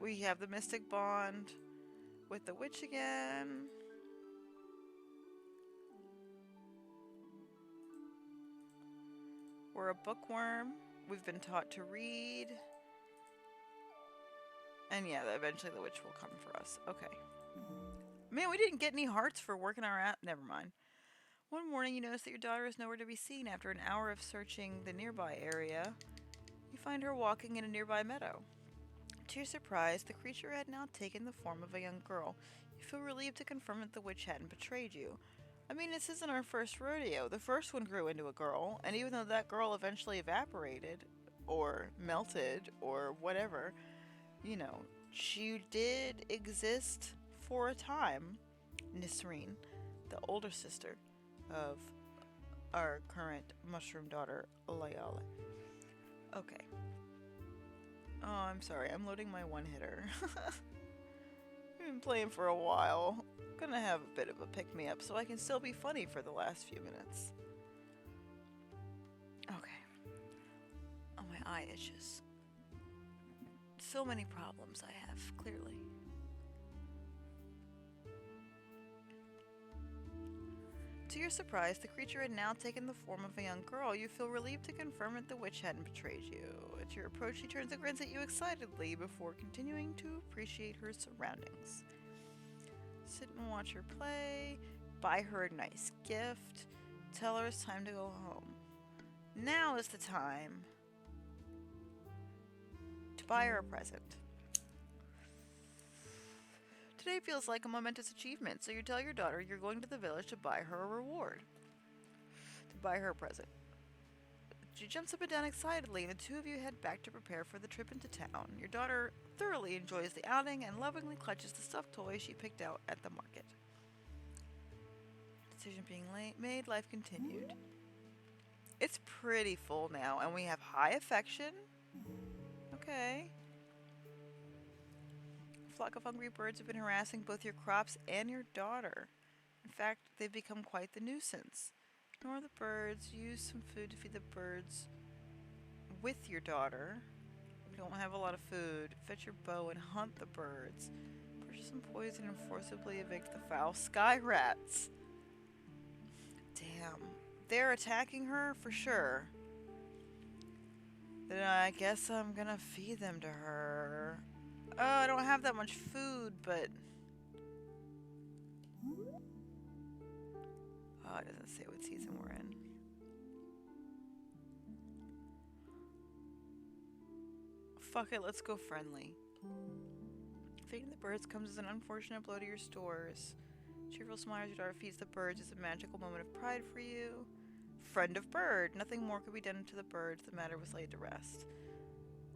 We have the mystic bond with the witch again. We're a bookworm. We've been taught to read. And yeah, eventually the witch will come for us. Okay. Man, we didn't get any hearts for working our app. Never mind. One morning, you notice that your daughter is nowhere to be seen. After an hour of searching the nearby area, you find her walking in a nearby meadow. To your surprise, the creature had now taken the form of a young girl. You feel relieved to confirm that the witch hadn't betrayed you. I mean, this isn't our first rodeo. The first one grew into a girl, and even though that girl eventually evaporated, or melted, or whatever, you know, she did exist for a time. Nisreen, the older sister of our current mushroom daughter, Layala. Okay. Oh, I'm sorry. I'm loading my one-hitter. I've been playing for a while. Gonna have a bit of a pick-me-up so I can still be funny for the last few minutes. Okay. Oh, my eye itches. So many problems I have, clearly. To your surprise, the creature had now taken the form of a young girl. You feel relieved to confirm that the witch hadn't betrayed you. At your approach, she turns and grins at you excitedly before continuing to appreciate her surroundings. Sit and watch her play, buy her a nice gift, tell her it's time to go home. Now is the time to buy her a present. Today feels like a momentous achievement, so you tell your daughter you're going to the village to buy her a reward. To buy her a present. She jumps up and down excitedly, and the two of you head back to prepare for the trip into town. Your daughter thoroughly enjoys the outing and lovingly clutches the stuffed toy she picked out at the market. Decision being made, life continued. It's pretty full now, and we have high affection. Okay. A flock of hungry birds have been harassing both your crops and your daughter. In fact, they've become quite the nuisance. Ignore the birds, use some food to feed the birds with your daughter. We don't have a lot of food. Fetch your bow and hunt the birds. Purchase some poison and forcibly evict the foul sky rats. Damn. They're attacking her for sure. Then I guess I'm gonna feed them to her. Oh, I don't have that much food, but... Oh, it doesn't say what season we're in. Fuck it, let's go friendly. Feeding the birds comes as an unfortunate blow to your stores. Cheerful smile as your daughter feeds the birds is a magical moment of pride for you. Friend of bird. Nothing more could be done to the birds. The matter was laid to rest.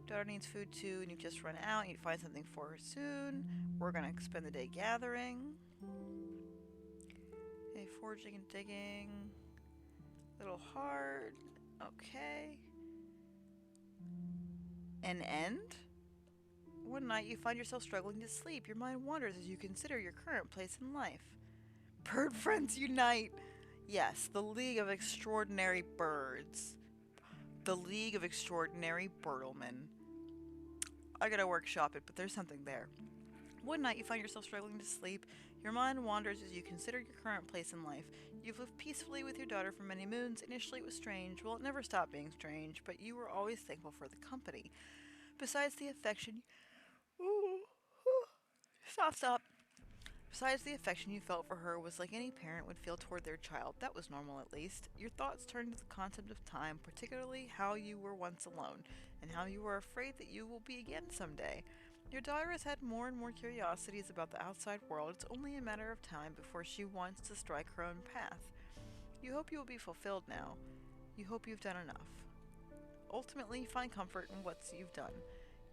Daughter needs food too, and you've just run out. You need to find something for her soon. We're gonna spend the day gathering. Okay, foraging and digging. Little hard. Okay. An end? One night you find yourself struggling to sleep. Your mind wanders as you consider your current place in life. Bird friends unite! Yes, the League of Extraordinary Birds. The League of Extraordinary Birdlemen. I gotta workshop it, but there's something there. One night you find yourself struggling to sleep. Your mind wanders as you consider your current place in life. You've lived peacefully with your daughter for many moons. Initially it was strange. Well, it never stopped being strange, but you were always thankful for the company. Besides the affection... Stop. Besides, the affection you felt for her was like any parent would feel toward their child. That was normal, at least. Your thoughts turned to the concept of time, particularly how you were once alone, and how you were afraid that you will be again someday. Your daughter has had more and more curiosities about the outside world. It's only a matter of time before she wants to strike her own path. You hope you will be fulfilled now. You hope you've done enough. Ultimately, find comfort in what you've done.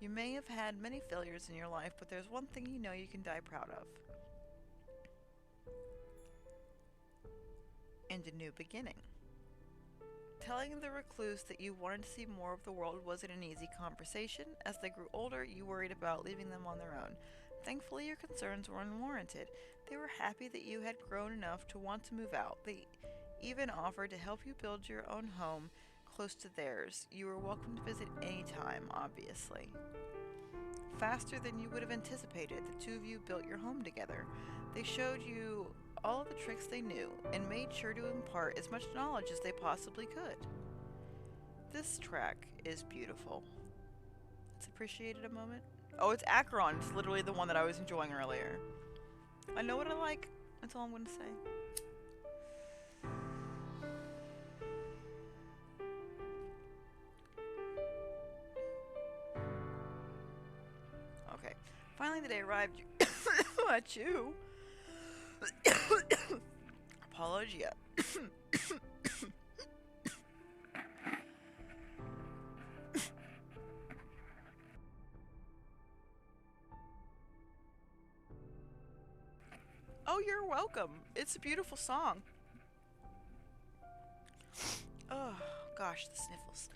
You may have had many failures in your life, but there's one thing you know you can die proud of. And a new beginning. Telling the recluse that you wanted to see more of the world wasn't an easy conversation. As they grew older, you worried about leaving them on their own. Thankfully, your concerns were unwarranted. They were happy that you had grown enough to want to move out. They even offered to help you build your own home close to theirs. You were welcome to visit anytime, obviously. Faster than you would have anticipated, the two of you built your home together. They showed you all of the tricks they knew and made sure to impart as much knowledge as they possibly could. This track is beautiful. Let's appreciate it a moment. Oh, it's Acheron. It's literally the one that I was enjoying earlier. I know what I like. That's all I'm going to say. Okay. Finally the day arrived. At you. Apologia. Oh, you're welcome. It's a beautiful song. Oh, gosh, the sniffles.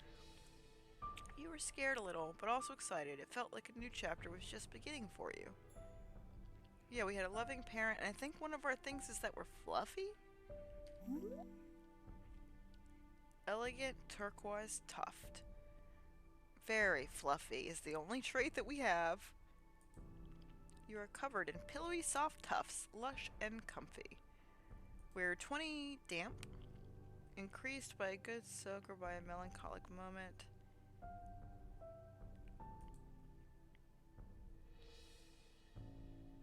You were scared a little, but also excited. It felt like a new chapter was just beginning for you. Yeah, we had a loving parent, and I think one of our things is that we're fluffy? Elegant turquoise tuft. Very fluffy is the only trait that we have. You are covered in pillowy soft tufts, lush and comfy. We're 20 damp, increased by a good soak or by a melancholic moment.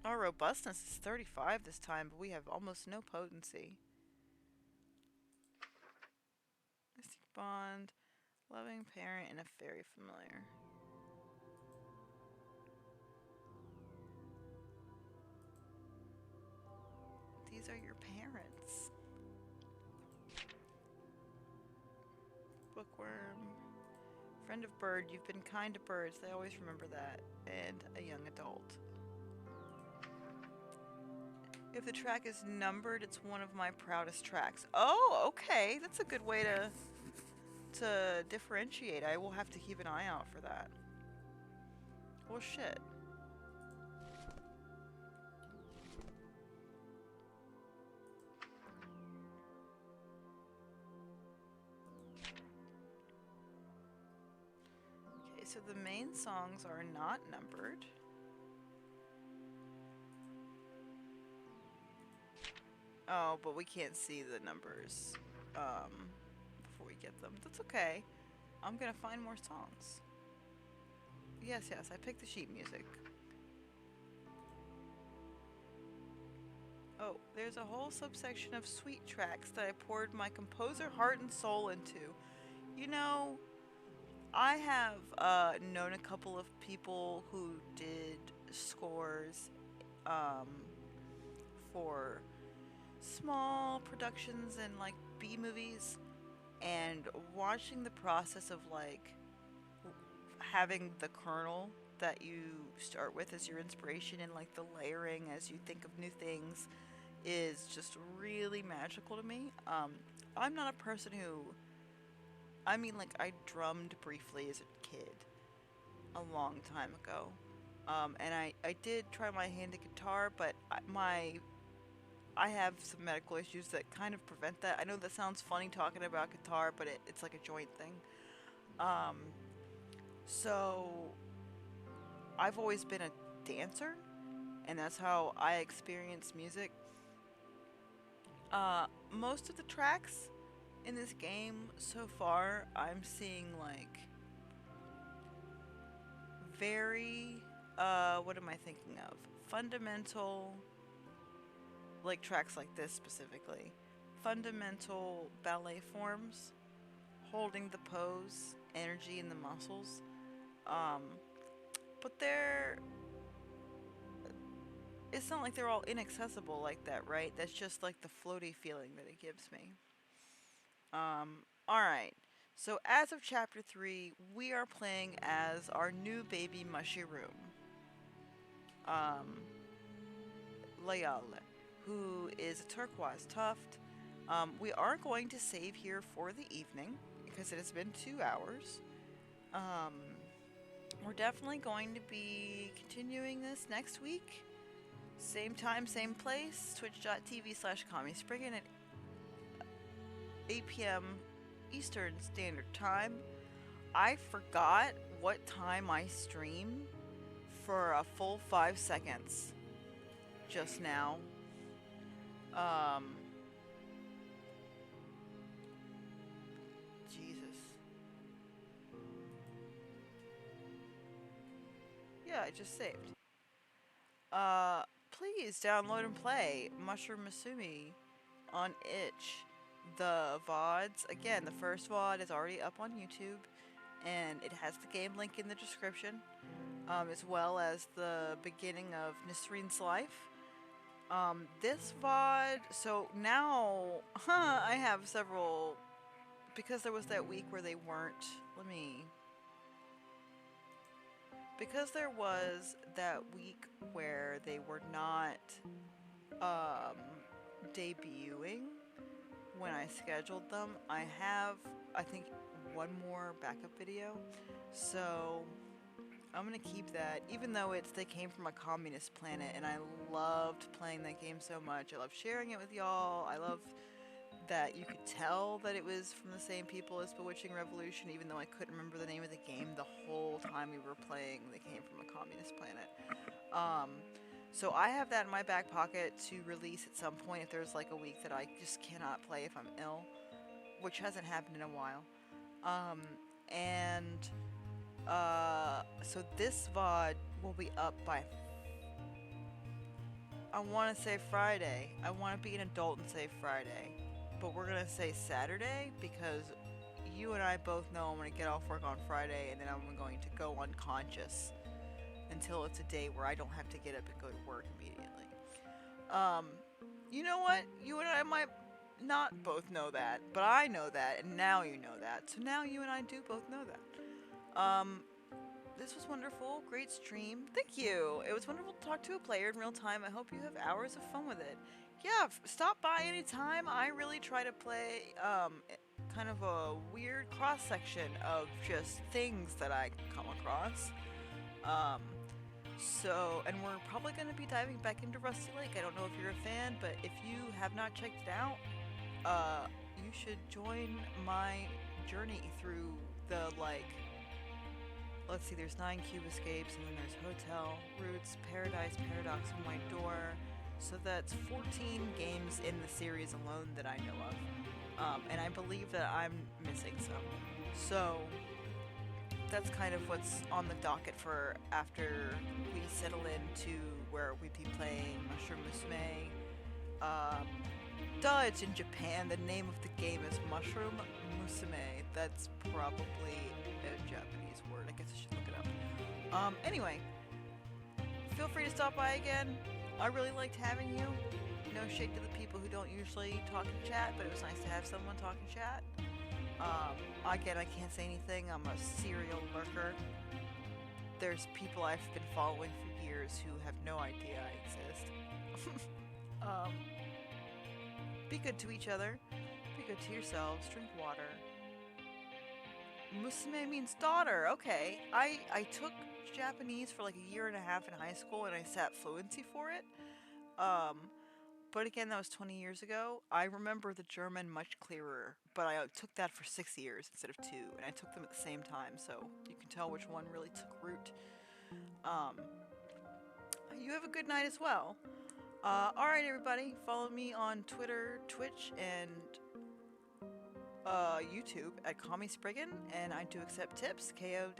Our robustness is 35 this time, but we have almost no potency. Mystic bond, loving parent, and a very familiar. These are your parents. Bookworm. Friend of bird, you've been kind to birds. They always remember that. And a young adult. If the track is numbered, it's one of my proudest tracks. Oh, okay. That's a good way to differentiate. I will have to keep an eye out for that. Well, shit. Okay, so the main songs are not numbered. Oh, but we can't see the numbers before we get them. That's okay. I'm gonna find more songs. Yes, I picked the sheet music. Oh, there's a whole subsection of sweet tracks that I poured my composer heart and soul into. You know, I have known a couple of people who did scores for small productions and like B movies, and watching the process of like having the kernel that you start with as your inspiration and like the layering as you think of new things is just really magical to me. I'm not a person who, I mean, like, I drummed briefly as a kid a long time ago, and I did try my hand at guitar, but I have some medical issues that kind of prevent that. I know that sounds funny talking about guitar, but it's like a joint thing. So I've always been a dancer, and that's how I experience music. Most of the tracks in this game so far, I'm seeing like very, what am I thinking of? Fundamental, like tracks like this specifically. Fundamental ballet forms, holding the pose, energy in the muscles. But it's not like they're all inaccessible like that, right? That's just like the floaty feeling that it gives me. Alright. So as of chapter 3, we are playing as our new baby Mushroom. Layal, who is a turquoise tuft. We are going to save here for the evening because it has been 2 hours. We're definitely going to be continuing this next week. Same time, same place. Twitch.tv/CommieSpriggin at 8 p.m. Eastern Standard Time. I forgot what time I stream for a full 5 seconds just now. Jesus. yeah, I just saved. Uh, Please download and play Mushroom Musume on itch. The VODs, again, the first VOD is already up on YouTube, and it has the game link in the description, as well as the beginning of Nisreen's life. This VOD, so now, I have several, because there was that week where they weren't, because there was that week where they were not, debuting when I scheduled them, I have, I think, one more backup video, so I'm gonna keep that, even though they came from a communist planet, and I loved playing that game so much. I love sharing it with y'all. I love that you could tell that it was from the same people as Bewitching Revolution, even though I couldn't remember the name of the game the whole time we were playing. They came from a communist planet. So I have that in my back pocket to release at some point if there's like a week that I just cannot play if I'm ill, which hasn't happened in a while. So this VOD will be up by, I want to say Friday. I want to be an adult and say Friday, but we're going to say Saturday because you and I both know I'm going to get off work on Friday and then I'm going to go unconscious until it's a day where I don't have to get up and go to work immediately. You know what? You and I might not both know that, but I know that, and now you know that. So now you and I do both know that. This was wonderful. Great stream. Thank you. It was wonderful to talk to a player in real time. I hope you have hours of fun with it. Yeah, stop by anytime. I really try to play kind of a weird cross-section of just things that I come across. And we're probably going to be diving back into Rusty Lake. I don't know if you're a fan, but if you have not checked it out, you should join my journey through the, let's see, there's 9 cube escapes, and then there's Hotel, Roots, Paradise, Paradox, and White Door. So that's 14 games in the series alone that I know of. And I believe that I'm missing some. So that's kind of what's on the docket for after we settle into where we'd be playing Mushroom Musume. It's in Japan. The name of the game is Mushroom Musume. That's probably a Japanese word. I guess I should look it up. Anyway, feel free to stop by again. I really liked having you. No shade to the people who don't usually talk in chat, but it was nice to have someone talk in chat. Again, I can't say anything. I'm a serial lurker. There's people I've been following for years who have no idea I exist. Be good to each other. Be good to yourselves. Drink water. Musume means daughter. Okay. I took Japanese for like a year and a half in high school and I sat fluency for it. But again, that was 20 years ago. I remember the German much clearer, but I took that for 6 years instead of 2, and I took them at the same time, so you can tell which one really took root. You have a good night as well. Alright everybody, follow me on Twitter, Twitch, and YouTube at CallMeSpriggan, and I do accept tips, ko-fi/SPRIGGAN.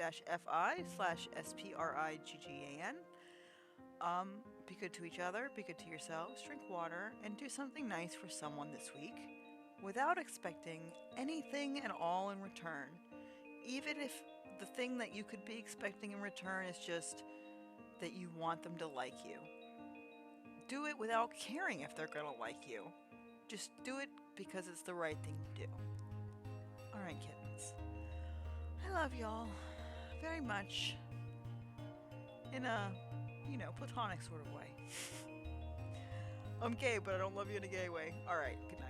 Be good to each other, be good to yourselves, drink water, and do something nice for someone this week without expecting anything at all in return. Even if the thing that you could be expecting in return is just that you want them to like you. Do it without caring if they're gonna like you. Just do it because it's the right thing to do. Alright, kittens. I love y'all very much. In a, platonic sort of way. I'm gay, but I don't love you in a gay way. Alright, good night.